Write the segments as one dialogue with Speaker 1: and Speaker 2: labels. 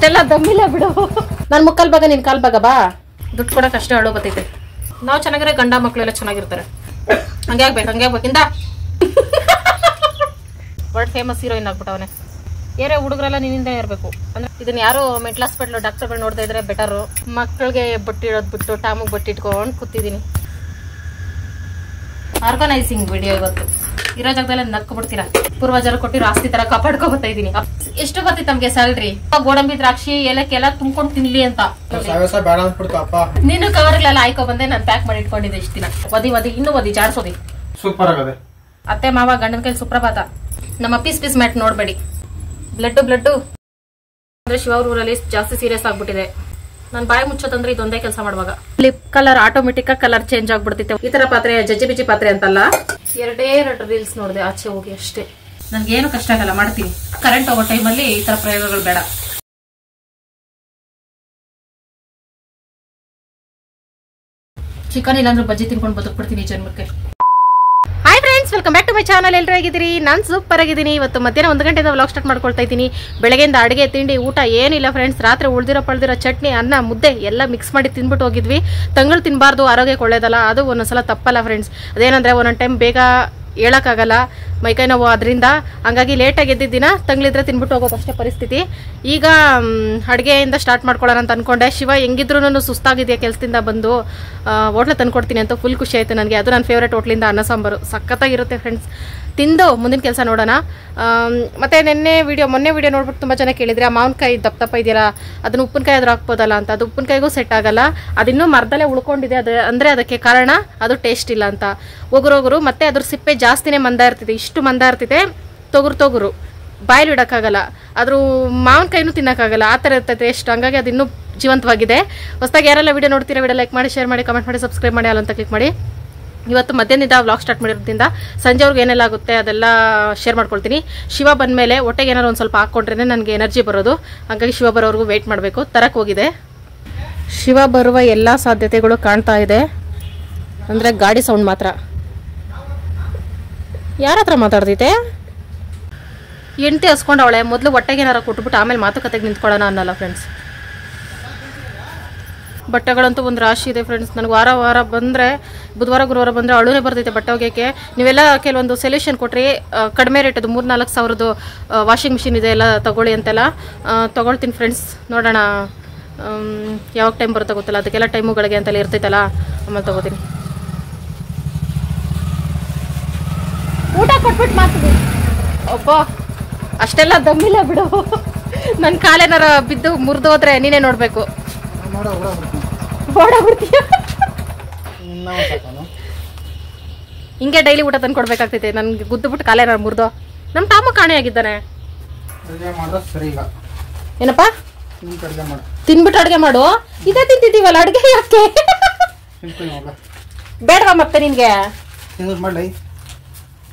Speaker 1: ಅಷ್ಟೆಲ್ಲ ದಮ್ಮಿಲ್ಲ ಬಿಡು. ನನ್ ಮುಕ್ಕಲ್ ಭಾಗ ನಿನ್ ಕಾಲ್ ಭಾಗ ಬಾ. ದುಡ್ಡು ಕೊಡಕ್ ಅಷ್ಟೇ ಅಳು ಬತ್ತೈತೆ. ನಾವು ಚೆನ್ನಾಗಿರೋ ಗಂಡ ಮಕ್ಳೆಲ್ಲ ಚೆನ್ನಾಗಿರ್ತಾರೆ. ಹಂಗೆ ಆಗ್ಬೇಕಿಂದ ವರ್ಲ್ಡ್ ಫೇಮಸ್ ಹೀರೋಯಿನ್ ಆಗ್ಬಿಟ್ಟವನೆ. ಏರೇ ಹುಡುಗರೆಲ್ಲ ನಿನ್ನಿಂದ ಇರಬೇಕು ಅಂದ್ರೆ ಇದನ್ನ ಯಾರು ಮೆಂಟಲ್ ಹಾಸ್ಪಿಟ್ಲ್ ಡಾಕ್ಟರ್ಗಳು ನೋಡ್ತಾ ಇದ್ರೆ ಬೆಟರು. ಮಕ್ಕಳಿಗೆ ಬಟ್ಟಿಡೋದು ಬಿಟ್ಟು ಟಾಮಿಗೆ ಬಟ್ಟಿ ಇಟ್ಕೊಂಡು ಕೂತಿದ್ದೀನಿ. ಆರ್ಗನೈಸಿಂಗ್ ವಿಡಿಯೋ ಇವತ್ತು. ಇರೋ ಜಾಗದಲ್ಲಿ ನಕ್ಕು ಬಿಡ್ತೀರಾ. ಪೂರ್ವಜರು ಕೊಟ್ಟಿರೋ ಆಸ್ತಿ ತರ ಕಾಪಾಡ್ಕೊ ಬರ್ತಾ ಇದೀನಿ. ಎಷ್ಟು ಬರ್ತಿತ್ತು ನಮ್ಗೆ ಸ್ಯಾಲ್ರಿ? ಗೋಡಂಬಿ ದ್ರಾಕ್ಷಿ ಏಲಕ್ಕೆಲ್ಲ ತುಂಬ್ಕೊಂಡು ತಿನ್ಲಿ ಅಂತ. ನೀನು ಕವರ್ಗಳೆಲ್ಲ ಆಯ್ಕೊ ಬಂದೆ. ನಾನು ಪ್ಯಾಕ್ ಮಾಡಿ ಇಟ್ಕೊಂಡಿದ್ದೆ ಇಷ್ಟ ದಿನ. ಒದಿ ಇನ್ನು ಒದಿ ಜಾಡ್ಸೋದಿ.
Speaker 2: ಸೂಪರ್ ಆಗದೆ.
Speaker 1: ಅತ್ತೆ ಮಾವ ಗಂಡನ ಕೈ ಸುಪ್ರಭಾತ. ನಮ್ಮ ಪೀಸ್ ಮ್ಯಾಟ್ ನೋಡ್ಬೇಡಿ. ಬ್ಲಡ್ ಅಂದ್ರೆ ಶಿವ ಊರಲ್ಲಿ ಜಾಸ್ತಿ ಸೀರಿಯಸ್ ಆಗ್ಬಿಟ್ಟಿದೆ. ನಾನು ಬಾಯಿ ಮುಚ್ಚೋದಂದ್ರೆ ಇದೊಂದೇ ಕೆಲಸ ಮಾಡುವಾಗ lip colour automatic colour change ಆಗ್ಬಿಡ್ತೈತೆ. ಈ ತರ ಪಾತ್ರೆ ಜಜ್ಜಿ ಬಿಜಿ ಪಾತ್ರೆ ಅಂತಲ್ಲ. ಎರಡೇ ರೀಲ್ಸ್ ನೋಡಿದೆ ಆಚೆ ಹೋಗಿ ಅಷ್ಟೇ. ನನ್ಗೇನು ಕಷ್ಟ ಆಗಲ್ಲ, ಮಾಡ್ತೀನಿ. ಕರೆಂಟ್ ಹೋಗೋ ಟೈಮಲ್ಲಿ ಈ ತರ ಪ್ರಯೋಗಗಳು ಬೇಡ. ಚಿಕನ್ ಇಲ್ಲಾಂದ್ರೆ ಬಜ್ಜಿ ತಿನ್ಕೊಂಡು ಬದುಕ್ಬಿಡ್ತೀನಿ ಜನ್ಮಕ್ಕೆ. Hi friends, welcome back to my channel. ಎಲ್ಲರೂ ಹೇಗಿದ್ದೀರಿ? ನಾನು ಸೂಪರ್ ಆಗಿದ್ದೀನಿ. ಇವತ್ತು ಮಧ್ಯಾಹ್ನ 1 ಗಂಟೆಯಿಂದ ವ್ಲಾಗ್ ಸ್ಟಾರ್ಟ್ ಮಾಡ್ಕೊಳ್ತಾ ಇದ್ದೀನಿ. ಬೆಳಗ್ಗೆಯಿಂದ ಅಡುಗೆ ತಿಂಡಿ ಊಟ ಏನಿಲ್ಲ ಫ್ರೆಂಡ್ಸ್. ರಾತ್ರಿ ಉಳ್ದಿರೋ ಚಟ್ನಿ ಅನ್ನ ಮುದ್ದೆ ಎಲ್ಲ ಮಿಕ್ಸ್ ಮಾಡಿ ತಿಂದ್ಬಿಟ್ಟು ಹೋಗಿದ್ವಿ. ತಂಗಳು ತಿನ್ನಬಾರ್ದು, ಆರೋಗ್ಯಕ್ಕೆ ಒಳ್ಳೇದಲ್ಲ. ಅದು ಒಂದೊಂದ್ಸಲ ತಪ್ಪಲ್ಲ ಫ್ರೆಂಡ್ಸ್. ಅದೇನಂದ್ರೆ ಒಂದೊಂದು ಟೈಮ್ ಬೇಗ ಹೇಳಕ್ಕಾಗಲ್ಲ, ಮೈಕೈ ನೋವು. ಅದರಿಂದ ಹಂಗಾಗಿ ಲೇಟಾಗಿ ಎದ್ದಿದ್ದಿನ ತಂಗ್ಳಿದ್ರೆ ತಿನ್ಬಿಟ್ಟು ಹೋಗೋದು ಅಷ್ಟೇ ಪರಿಸ್ಥಿತಿ. ಈಗ ಅಡುಗೆಯಿಂದ ಸ್ಟಾರ್ಟ್ ಮಾಡ್ಕೊಳ್ಳೋಣ ಅಂತ ಅನ್ಕೊಂಡೆ. ಶಿವ ಹೆಂಗಿದ್ರು ಸುಸ್ತಾಗಿದೆಯಾ ಕೆಲಸದಿಂದ ಬಂದು, ಹೋಟ್ಲ ತಂದ್ಕೊಡ್ತೀನಿ ಅಂತ ಫುಲ್ ಖುಷಿ ಆಯ್ತು ನನಗೆ. ಅದು ನನ್ನ ಫೇವ್ರೇಟ್ ಹೋಟ್ಲಿಂದ ಅನ್ನ ಸಾಂಬಾರು ಸಖತ್ತಾಗಿರುತ್ತೆ ಫ್ರೆಂಡ್ಸ್. ತಿಂದು ಮುಂದಿನ ಕೆಲಸ ನೋಡೋಣ. ಮತ್ತೆ ಮೊನ್ನೆ ವಿಡಿಯೋ ನೋಡ್ಬಿಟ್ಟು ತುಂಬ ಜನ ಕೇಳಿದ್ರೆ, ಆ ಮಾವಿನಕಾಯಿ ದಪ್ಪ ಇದೆಯಲ್ಲ ಅದನ್ನು ಉಪ್ಪಿನಕಾಯಿ ಆದ್ರೂ ಹಾಕ್ಬೋದಲ್ಲ ಅಂತ. ಅದು ಉಪ್ಪಿನಕಾಯಿಗೂ ಸೆಟ್ ಆಗಲ್ಲ, ಅದಿನ್ನೂ ಮರದಲ್ಲೇ ಉಳ್ಕೊಂಡಿದೆ. ಅಂದರೆ ಅದಕ್ಕೆ ಕಾರಣ ಅದು ಟೇಸ್ಟ್ ಇಲ್ಲ ಅಂತ. ಒಗುರು ಮತ್ತೆ ಅದ್ರ ಸಿಪ್ಪೆ ಜಾಸ್ತಿನೇ ಮಂದ ಇರ್ತಿದೆ. ಇಷ್ಟು ಮಂದ ಇರ್ತಿದೆ, ತೊಗುರು ಬಾಯಲ್ಲಿ ಇಡೋಕ್ಕಾಗಲ್ಲ. ಅದ್ರ ಮಾವಿನಕಾಯಿನೂ ತಿನ್ನೋಕ್ಕಾಗಲ್ಲ, ಆ ಥರ ಇರ್ತೈತೆ ಟೇಸ್ಟ್. ಹಂಗಾಗಿ ಅದು ಇನ್ನೂ ಜೀವಂತವಾಗಿದೆ. ಹೊಸದಾಗಿ ಯಾರೆಲ್ಲ ವಿಡಿಯೋ ನೋಡ್ತೀರಾ ವಿಡಿಯೋ ಲೈಕ್ ಮಾಡಿ, ಶೇರ್ ಮಾಡಿ, ಕಮೆಂಟ್ ಮಾಡಿ, ಸಬ್ಸ್ಕ್ರೈಬ್ ಮಾಡಿ, ಅಲ್ಲ ಅಂತ ಕ್ಲಿಕ್ ಮಾಡಿ. ಇವತ್ತು ಮಧ್ಯಾಹ್ನದಿಂದ ವ್ಲಾಗ್ ಸ್ಟಾರ್ಟ್ ಮಾಡಿರೋದ್ರಿಂದ ಸಂಜೆವ್ರಿಗೆ ಏನೆಲ್ಲ ಆಗುತ್ತೆ ಅದೆಲ್ಲ ಶೇರ್ ಮಾಡ್ಕೊಳ್ತೀನಿ. ಶಿವ ಬಂದಮೇಲೆ ಹೊಟ್ಟೆಗೆ ಏನಾದ್ರು ಒಂದು ಸ್ವಲ್ಪ ಹಾಕ್ಕೊಂಡ್ರೆ ನನಗೆ ಎನರ್ಜಿ ಬರೋದು. ಹಾಗಾಗಿ ಶಿವ ಬರೋವರೆಗೂ ವೆಯ್ಟ್ ಮಾಡಬೇಕು. ತರಕ್ಕೆ ಹೋಗಿದೆ. ಶಿವ ಬರುವ ಎಲ್ಲ ಸಾಧ್ಯತೆಗಳು ಕಾಣ್ತಾ ಇದೆ. ಅಂದರೆ ಗಾಡಿ ಸೌಂಡ್ ಮಾತ್ರ. ಯಾರ ಹತ್ರ ಮಾತಾಡ್ತೈತೆ? ಹೆಂಡತಿ ಹಸ್ಕೊಂಡವಳೆ. ಮೊದಲು ಹೊಟ್ಟೆಗೆ ಏನಾರ ಕೊಟ್ಬಿಟ್ಟು ಆಮೇಲೆ ಮಾತುಕತೆಗೆ ನಿಂತ್ಕೊಳ್ಳೋಣ ಅನ್ನಲ್ಲ ಫ್ರೆಂಡ್ಸ್. ಬಟ್ಟೆಗಳಂತೂ ಒಂದು ರಾಶಿ ಇದೆ ಫ್ರೆಂಡ್ಸ್. ನನಗೆ ವಾರ ಬಂದರೆ, ಬುಧವಾರ ಗುರುವಾರ ಬಂದರೆ ಅಳುನೇ ಬರ್ತೈತೆ ಬಟ್ಟೆ ಒಗೆಯೋಕ್ಕೆ. ನೀವೆಲ್ಲ ಕೆಲವೊಂದು ಸೊಲ್ಯೂಷನ್ ಕೊಟ್ರಿ, ಕಡಿಮೆ ರೇಟದು 3-4 ಸಾವಿರದ್ದು ವಾಷಿಂಗ್ ಮಿಷಿನ್ ಇದೆ ಎಲ್ಲ ತಗೊಳ್ಳಿ ಅಂತೆಲ್ಲ. ತೊಗೊಳ್ತೀನಿ ಫ್ರೆಂಡ್ಸ್. ನೋಡೋಣ ಯಾವಾಗ ಟೈಮ್ ಬರುತ್ತೋ ಗೊತ್ತಲ್ಲ. ಅದಕ್ಕೆಲ್ಲ ಟೈಮುಗಳಿಗೆ ಅಂತೆಲ್ಲ ಇರ್ತೈತಲ್ಲ, ಆಮೇಲೆ ತೊಗೋತೀನಿ. ಊಟ ಕೊಟ್ಬಿಟ್ಟು ಮಾಡ್ತೀನಿ. ಒಬ್ಬ ಅಷ್ಟೆಲ್ಲ ದಮ್ಮಿಲ್ಲ ಬಿಡು. ನನ್ನ ಕಾಲೇನಾರ ಬಿದ್ದು ಮುರಿದೋದ್ರೆ ನೀನೇ ನೋಡಬೇಕು. ಹಿಂಗೆ ಡೈಲಿ ಊಟ ತಂದು ಕೊಡ್ಬೇಕಾಗ್ತೈತೆ. ನನ್ಗೆ ಗುದ್ದುಬಿಟ್ಟು ಕಾಲೇ ನಾನು ಮುರಿದೋ. ನಮ್ಮ ಟಾಮ ಕಾಣೆ ಆಗಿದ್ದಾನೆ. ಏನಪ್ಪಾ ತಿನ್ಬಿಟ್ಟು ಅಡುಗೆ ಮಾಡು. ಇದೇ ತಿಂತಿದ್ದೀವಲ್ಲ ಅಡುಗೆ ಯಾಕೆ ಬೇಡವಾ? ಮತ್ತೆ ನಿನ್ಗೆ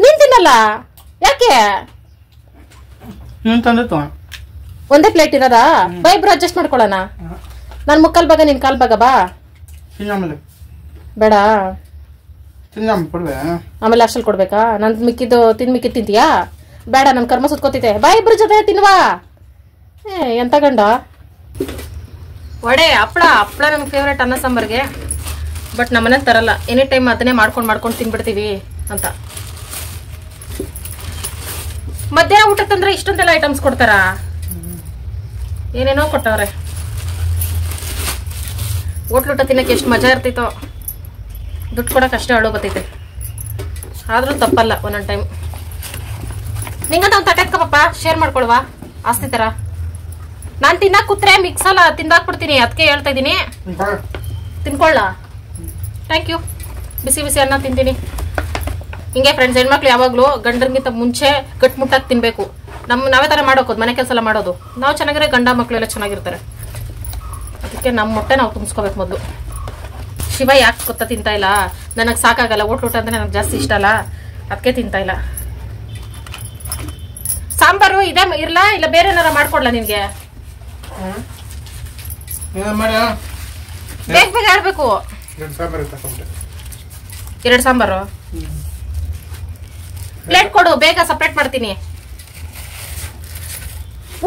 Speaker 1: ನೀನ್ ತಿನ್ನಲ್ಲ ಯಾಕೆ? ಒಂದೇ ಪ್ಲೇಟ್ ಇರೋದಾ? ಬಾ ಇಬ್ರು ಅಡ್ಜಸ್ಟ್ ಮಾಡ್ಕೊಳ್ಳೋಣ. ನನ್ ಮುಕ್ಕಲ್ ಭಾಗ ನಿನ್ ಕಾಲ್ ಭಾಗ ಬಾ. ಬೇಡ ಆಮೇಲೆ ಅಷ್ಟಲ್ಲಿ ಕೊಡ್ಬೇಕಾ? ನನ್ ಮಿಕ್ಕಿದ್ದು ತಿಂತೀಯಾ? ಬೇಡ, ನನ್ ಕರ್ಮ ಸುತ್ಕೋತೈತೆ. ಬಾ ಇಬ್ರು ಜೊತೆ ತಿನ್ವಾ. ಎಂತ ಗಂಡ. ವಡೆ ಹಪ್ಪಳ ನನ್ ಫೇವ್ರೇಟ್ ಅನ್ನ ಸಾಂಬಾರ್ಗೆ. ಬಟ್ ನಮ್ಮನೆ ತರಲ್ಲ. ಎನಿ ಟೈಮ್ ಅದನ್ನೇ ಮಾಡ್ಕೊಂಡು ತಿನ್ಬಿಡ್ತೀವಿ ಅಂತ. ಮಧ್ಯಾಹ್ನ ಊಟ ತಂದ್ರೆ ಇಷ್ಟೊಂದೆಲ್ಲ ಐಟಮ್ಸ್ ಕೊಡ್ತಾರ? ಏನೇನೋ ಕೊಟ್ಟವ್ರೆ. ಹೋಟ್ಲು ಊಟ ತಿನ್ನಕ್ಕೆ ಎಷ್ಟು ಮಜಾ ಇರ್ತಿತ್ತೋ. ದುಡ್ಡು ಕೊಡಕ್ಕೆ ಅಷ್ಟೇ ಅಳು ಬತ್ತೈತೆ. ಆದ್ರೂ ತಪ್ಪಲ್ಲ ಒಂದೊಂದು ಟೈಮ್. ನಿಂಗಂತ ಒಂದು ತಟ್ಟೆತ್ಕಪ್ಪ, ಶೇರ್ ಮಾಡ್ಕೊಳ್ವಾ ಆಸ್ತಿ ತರ. ನಾನು ತಿನ್ನಕ್ ಕೂತ್ರೆ ಮಿಕ್ಸಲ್ಲ, ತಿಂದಾಕ್ಬಿಡ್ತೀನಿ. ಅದಕ್ಕೆ ಹೇಳ್ತಾ ಇದ್ದೀನಿ, ತಿನ್ಕೊಳ್ಳ. Thank you. ಬಿಸಿ ಅನ್ನ ತಿಂತೀನಿ. ಹಿಂಗೆ ಫ್ರೆಂಡ್ಸ್, ಹೆಣ್ಮಕ್ಳು ಯಾವಾಗಲೂ ಗಂಡರಿಗಿಂತ ಮುಂಚೆ ಗಟ್ಮುಟ್ಟಾಗಿ ತಿನ್ಬೇಕು. ನಾವೇ ತರ ಮಾಡೋಕೋದು, ಮನೆ ಕೆಲಸ ಎಲ್ಲ ಮಾಡೋದು. ನಾವು ಚೆನ್ನಾಗಿರೋ ಗಂಡ ಮಕ್ಳು ಎಲ್ಲ ಚೆನ್ನಾಗಿರ್ತಾರೆ. ಅದಕ್ಕೆ ನಮ್ಮ ಹೊಟ್ಟೆ ನಾವು ತುಂಬಿಸ್ಕೋಬೇಕು ಮೊದಲು. ಶಿವ ಯಾಕೆ ಗೊತ್ತಾ ತಿಂತಾ ಇಲ್ಲ? ನನಗೆ ಸಾಕಾಗಲ್ಲ. ಹೋಟ್ಲು ಊಟ ಅಂದ್ರೆ ನನಗೆ ಜಾಸ್ತಿ ಇಷ್ಟ ಅಲ್ಲ, ಅದಕ್ಕೆ ತಿಂತಾ ಇಲ್ಲ. ಸಾಂಬಾರು ಇದೇ ಇರ್ಲಾ, ಇಲ್ಲ ಬೇರೆ ಏನಾರ ಮಾಡ್ಕೊಡ್ಲಾ ನಿನ್ಗೆ? ಬೇಗ ಹೇಳ್ಬೇಕು. 2 ಸಾಂಬಾರು ಪ್ಲೇಟ್ ಕೊಡು, ಬೇಗ ಸಪ್ರೇಟ್ ಮಾಡ್ತೀನಿ.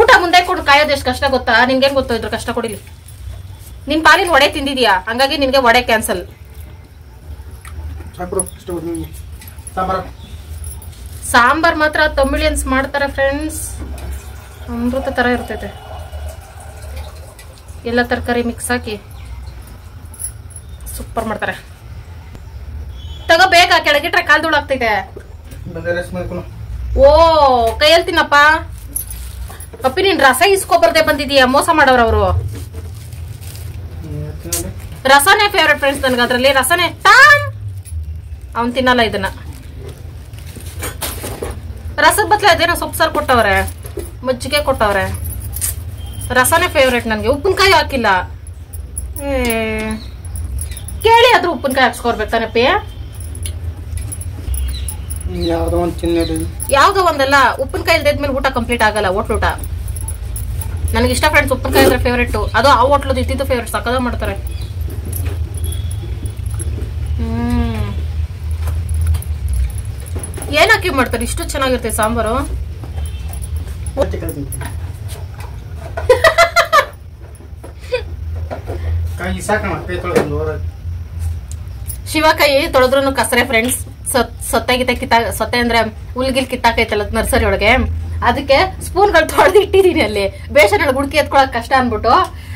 Speaker 1: ಊಟ ಮುಂದೆ ಕೊಡು ಕಾಯೋದು ಎಷ್ಟು ಕಷ್ಟ ಗೊತ್ತಾ? ನಿನ್ಗೇನ್ ಗೊತ್ತೋ ಇದ್ರ ಕಷ್ಟ ಕೊಡಿಲಿ. ನಿನ್ ಪಾಲಿನ ವಡೆ ತಿಂದಿದ್ಯಾ, ಹಂಗಾಗಿ ನಿನ್ಗೆ ವಡೆ ಕ್ಯಾನ್ಸಲ್. ಸಾಂಬಾರ್ ಮಾತ್ರ ತಮಿಳಿಯನ್ಸ್ ಮಾಡ್ತಾರೆ ಫ್ರೆಂಡ್ಸ್, ಅಮೃತ ತರ ಇರ್ತೈತೆ. ಎಲ್ಲ ತರಕಾರಿ ಮಿಕ್ಸ್ ಹಾಕಿ ಸೂಪರ್ ಮಾಡ್ತಾರೆ. ತಗೋ ಬೇಗ, ಕೆಳಗಿಟ್ರೆ ಕಾಲ್ ಧೂಳಾಗ್ತೈತೆ. ಓ ಕೈಯಲ್ಲಿ ತಿನ್ನಪ್ಪ. ಪಪ್ಪಿ ನೀನ್ ರಸ ಇಸ್ಕೊಬರ್ದೆ ಬಂದಿದೀಯ, ಮೋಸ ಮಾಡೋರು. ರಸನೇ ಫೇವ್ರೆಟ್ ಫ್ರೆಂಡ್ಸ್ ನನ್ಗೆ, ಅದ್ರಲ್ಲಿ ರಸನೇ. ಅವನ್ ತಿನ್ನಲ್ಲ ಇದನ್ನ. ರಸದ ಬದಲು ಅದೇನೋ ಸೊಪ್ಪು ಸಾರು ಕೊಟ್ಟವ್ರೆ, ಮಜ್ಜಿಗೆ ಕೊಟ್ಟವ್ರೆ. ರಸನೇ ಫೇವ್ರೆಟ್ ನನ್ಗೆ. ಉಪ್ಪಿನಕಾಯಿ ಹಾಕಿಲ್ಲ. ಕೇಳಿ ಆದ್ರೂ ಉಪ್ಪಿನಕಾಯಿ ಹಾಕ್ಸ್ಕೊರ್ಬೇಕು ತಾನಪ್ಪಿ. ಯಾವ್ದೋ ಒಂದಲ್ಲ, ಉಪ್ಪಿನಕಾಯಿ ಇಲ್ದೇದ್ಮೇಲೆ ಊಟ ಕಂಪ್ಲೀಟ್ ಆಗಲ್ಲ. ಹೋಟ್ಲು ಊಟ ನನಗೆ ಇಷ್ಟ ಫ್ರೆಂಡ್ಸ್. ಉಪ್ಪಿನಕಾಯಿ ಅಂದ್ರೆ ಫೇವ್ರೇಟ್. ಅದು ಆ ಹೋಟ್ಲದು ಇದ್ದಿದ್ದು ಫೇವ್ರೇಟ್, ಸಕ್ಕದ ಮಾಡ್ತಾರೆ. ಏನ್ ಹಾಕಿ ಮಾಡ್ತಾರೆ ಇಷ್ಟು ಚೆನ್ನಾಗಿರ್ತೈತೆ ಸಾಂಬಾರು. ಶಿವ ಕೈ ತೊಳೆದ್ರು ಕಸರೆ ಫ್ರೆಂಡ್ಸ್. ಸೊತ್ತೆ ಸೊತ್ತೆ ಅಂದ್ರೆ ಹುಲ್ಗಿಲ್ ಕಿತ್ತಾಕೈತಲ್ಲ ನರ್ಸರಿ ಒಳಗೆ, ಅದಕ್ಕೆ ಸ್ಪೂನ್ಗಳು ತೊಳೆದು ಇಟ್ಟಿದೀನಿ ಅಲ್ಲಿ. ಬೇಷನ್ ಹುಡುಕಿ ಎತ್ಕೊಳಕ್ ಕಷ್ಟ ಅನ್ಬಿಟ್ಟು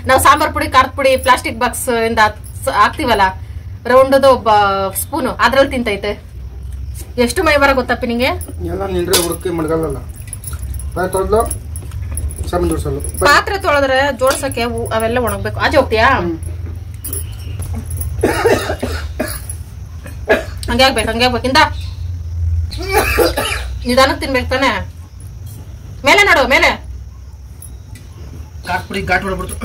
Speaker 1: ನಾವು ಸಾಂಬಾರ್ ಪುಡಿ, ಖಾರದ ಪುಡಿ ಪ್ಲಾಸ್ಟಿಕ್ ಬಾಕ್ಸ್ ಇಂದ ಹಾಕ್ತಿವಲ್ಲ ರೌಂಡದು ಸ್ಪೂನು, ಅದ್ರಲ್ಲಿ ತಿಂತೈತೆ. ಎಷ್ಟು ಮೈ ಬರ ಗೊತ್ತಪ್ಪ ನಿಂಗೆ? ಪಾತ್ರೆ ತೊಳೆದ್ರೆ ಜೋಡ್ಸಕ್ಕೆ ಅವೆಲ್ಲ ಒಣಗ್ಬೇಕು. ಆಚೆ ಹೋಗ್ತೀಯಾ? ಹಂಗೆ ಆಗ್ಬೇಕು. ಇಂದ ನಿಧಾನಕ್ಕೆ ತಿನ್ಬೇಕು ತಾನೆ. ಮೇಲೆ ನೋಡು, ಮೇಲೆ
Speaker 2: ಘಾಟ್ ಹೊಡ್ಬಿಡ್ತು.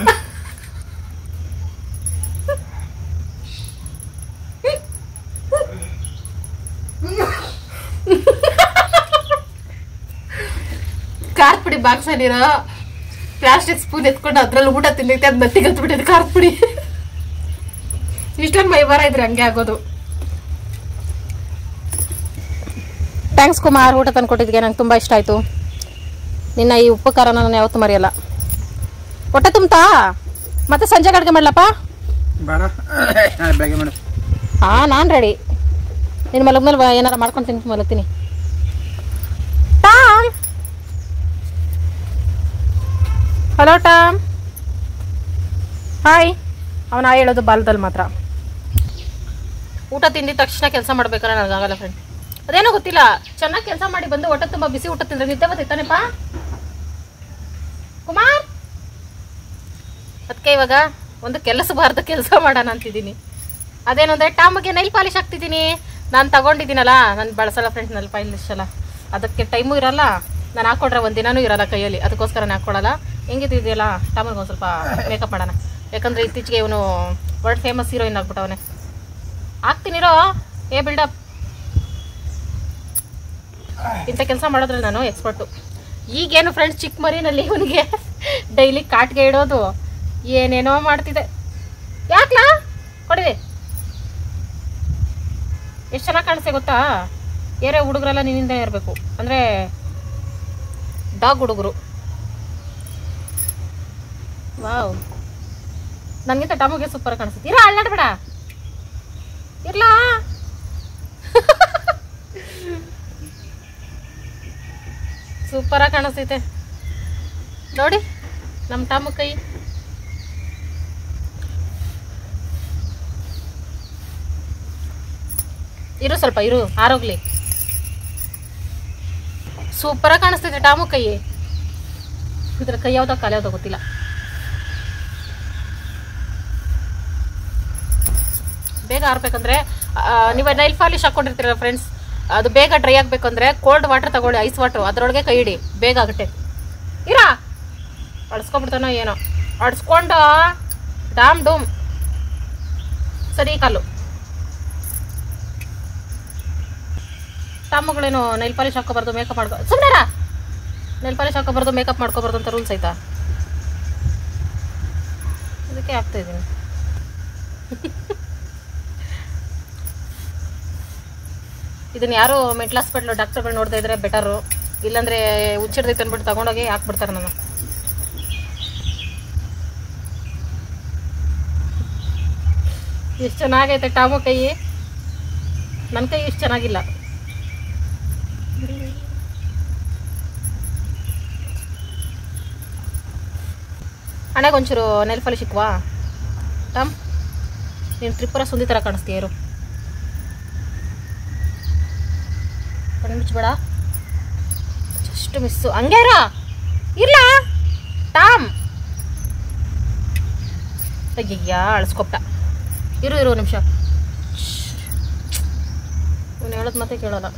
Speaker 1: ಖಾರದ ಪುಡಿ ಬಾಕ್ಸ್ ಅಲ್ಲಿರೋ ಪ್ಲಾಸ್ಟಿಕ್ ಸ್ಪೂನ್ ಎತ್ಕೊಂಡು ಅದ್ರಲ್ಲಿ ಊಟ ತಿನ್ನೈತೆ, ಅದ್ ಮತ್ತಿಗೆ ಹತ್ಬಿಟ್ಟಿದೆ ಖಾರದ ಪುಡಿ. ಇಷ್ಟೊಂದು ಮೈ ಬರ ಇದ್ರೆ ಹಂಗೆ ಆಗೋದು. ಥ್ಯಾಂಕ್ಸ್ ಕುಮಾರ್, ಊಟ ತಂದ್ಕೊಟ್ಟಿದ್ಗೆ ನಂಗೆ ತುಂಬಾ ಇಷ್ಟ ಆಯ್ತು. ನಿನ್ನ ಈ ಉಪ್ಪು ಖಾರನ ನಾನು ಯಾವತ್ತೂ ಮರೆಯಲ್ಲ. ಹೊಟ್ಟೆ ತುಂಬತಾ? ಮತ್ತೆ ಸಂಜೆಗೆ ಅಡುಗೆ ಮಾಡ್ಲಪ್ಪ? ಹಾ ನಾನು ರೆಡಿ. ನಿನ್ನ ಮಲಗ್ಮೇಲೆ ಏನಾರ ಮಾಡ್ಕೊಂಡು ತಿಂದು ಮಲಗ್ತೀನಿ. Tom, hello Tom. ಹಾಯ್. ಅವನ ಹೇಳೋದು ಬಾಲದಲ್ಲಿ ಮಾತ್ರ. ಊಟ ತಿಂದಿದ ತಕ್ಷಣ ಕೆಲಸ ಮಾಡ್ಬೇಕಾದ್ರೆ ನನಗಾಗಲ್ಲ ಫ್ರೆಂಡ್. ಅದೇನೋ ಗೊತ್ತಿಲ್ಲ, ಚೆನ್ನಾಗಿ ಕೆಲಸ ಮಾಡಿ ಬಂದು ಹೊಟ್ಟೆ ತುಂಬ ಬಿಸಿ ಊಟ ತಿಂದ್ರೆ ನಿದ್ದೆ ಬರ್ತೈತಾನೆಪ್ಪ ಕುಮಾರ್. ಅದಕ್ಕೆ ಇವಾಗ ಒಂದು ಕೆಲಸಬಾರ್ದ ಕೆಲಸ ಮಾಡೋಣ ಅಂತಿದ್ದೀನಿ. ಅದೇನು ಅಂದರೆ ಟಾಮಗೆ ನೈಲ್ ಪಾಲಿಶ್ ಹಾಕ್ತಿದ್ದೀನಿ. ನಾನು ತಗೊಂಡಿದ್ದೀನಲ್ಲ, ನಾನು ಬಳಸಲ್ಲ ಫ್ರೆಂಡ್ಸ್ ನೈಲ್ ಪಾಲಿಶ್ ಅಲ್ಲ. ಅದಕ್ಕೆ ಟೈಮು ಇರಲ್ಲ, ನಾನು ಹಾಕ್ಕೊಂಡ್ರೆ ಒಂದು ದಿನನೂ ಇರಲ್ಲ ಕೈಯಲ್ಲಿ. ಅದಕ್ಕೋಸ್ಕರ ನಾನು ಹಾಕ್ಕೊಳ್ಳಲ್ಲ. ಹೆಂಗಿದೆಯಲ್ಲ ಟಾಮಿಗೆ ಒಂದು ಸ್ವಲ್ಪ ಮೇಕಪ್ ಮಾಡೋಣ. ಯಾಕಂದರೆ ಇತ್ತೀಚೆಗೆ ಇವನು ವರ್ಲ್ಡ್ ಫೇಮಸ್ ಹೀರೋಯಿನ್ ಆಗ್ಬಿಟ್ಟವನೇ. ಹಾಕ್ತೀನಿರೋ, ಏ ಬಿಲ್ಡಪ್. ಇಂಥ ಕೆಲಸ ಮಾಡೋದ್ರಲ್ಲಿ ನಾನು ಎಕ್ಸ್ಪರ್ಟು. ಈಗೇನು ಫ್ರೆಂಡ್ಸ್ ಚಿಕ್ಕ ಮರಿನಲ್ಲಿ ಇವನಿಗೆ ಡೈಲಿ ಕಾಟ್ಗೆ ಇಡೋದು ಏನೇನೋ ಮಾಡ್ತಿದ್ದೆ. ಯಾಕ್ಲಾ ಕೊಡಿದೆ. ಎಷ್ಟು ಚೆನ್ನಾಗಿ ಕಾಣಿಸ್ತೆ ಗೊತ್ತಾ? ಏರೇ ಹುಡುಗರೆಲ್ಲ ನಿನ್ನಿಂದ ಇರಬೇಕು, ಅಂದರೆ ಡಾಗ್ ಹುಡುಗರು. ವಾವ್, ನನಗಿಂತ ಟಾಮಿಗೆ ಸೂಪರ್ ಕಾಣಿಸುತ್ತೆ. ಇರ ಅಳ್ಳಾಡ್ಬೇಡ, ಇರ್ಲಾ. ಸೂಪರಾಗಿ ಕಾಣಿಸ್ತೈತೆ ನೋಡಿ ನಮ್ಮ ಟಾಮು ಕೈ. ಇರು ಸ್ವಲ್ಪ ಇರು, ಆರೋಗ್ಲಿ. ಸೂಪರಾಗಿ ಕಾಣಿಸ್ತೈತೆ ಟಾಮು ಕೈ. ಇದ್ರ ಕೈ ಯಾವ್ದೋ ಕಾಲ ಯಾವ್ದೋ ಗೊತ್ತಿಲ್ಲ. ಬೇಗ ಆರ್ಬೇಕಂದ್ರೆ ನೀವು ನೈಲ್ ಪಾಲಿಶ್ ಹಾಕೊಂಡಿರ್ತೀರ ಫ್ರೆಂಡ್ಸ್, ಅದು ಬೇಗ ಡ್ರೈ ಆಗಬೇಕಂದ್ರೆ ಕೋಲ್ಡ್ ವಾಟರ್ ತಗೊಳ್ಳಿ, ಐಸ್ ವಾಟರ್, ಅದರೊಳಗೆ ಕೈ ಇಡಿ, ಬೇಗ ಆಗುತ್ತೆ. ಇರಾ ಅಡ್ಸ್ಕೊಬಿಡ್ತಾನೋ ಏನೋ, ಅಡ್ಸ್ಕೊಂಡು ಡಾಮ್ ಡೂಮ್ ಸರಿ ಕಾಲು. ಟಾಮಗಳೇನು ನೈಲ್ ಪಾಲಿಶ್ ಹಾಕೋಬಾರ್ದು, ಮೇಕಪ್ ಮಾಡ್ಕೊ, ಸುಮ್ಮನೆ ನೈಲ್ ಪಾಲಿಶ್ ಹಾಕೋಬಾರ್ದು, ಮೇಕಪ್ ಮಾಡ್ಕೋಬಾರ್ದು ಅಂತ ರೂಲ್ಸ್ ಐತಾ? ಅದಕ್ಕೆ ಆಗ್ತಾ ಇದ್ದೀನಿ. ಇದನ್ನ ಯಾರು ಮೆಂಟಲ್ ಹಾಸ್ಪಿಟ್ಲು ಡಾಕ್ಟರ್ಗಳು ನೋಡ್ತಾ ಇದ್ರೆ ಬೆಟರು, ಇಲ್ಲಾಂದ್ರೆ ಹುಚ್ಚಿಡ್ದೈತೆ ಅಂದ್ಬಿಟ್ಟು ತಗೊಂಡೋಗಿ ಹಾಕ್ಬಿಡ್ತಾರೆ ನಾನು. ಎಷ್ಟು ಚೆನ್ನಾಗೈತೆ ಟಾಮು ಕೈ. ನನ್ನ ಕೈ ಇಷ್ಟು ಚೆನ್ನಾಗಿಲ್ಲ. ಹಣೆಗೆ ಒಂಚೂರು ನೆಲ್ ಪಾಲಿಶ್ ಇಕ್ವಾ ಟಾಮ್? ನೀನು ತ್ರಿಪುರ ಸುಂದಿ ಥರ ಕಾಣಿಸ್ತೀಯರು. ಕಣ್ಣು ಮುಚ್ಚಬೇಡ, ಜಸ್ಟ್ ಮಿಸ್ಸು. ಹಂಗೇರ ಇಲ್ಲ ಟಾಮ್. ಅಯ್ಯಯ್ಯ ಅಳಿಸ್ಕೊಪ್ಟ. ಇರು ನಿಮಿಷ. ಇವನು ಹೇಳೋದು ಮತ್ತೆ ಕೇಳೋಲ್ಲ.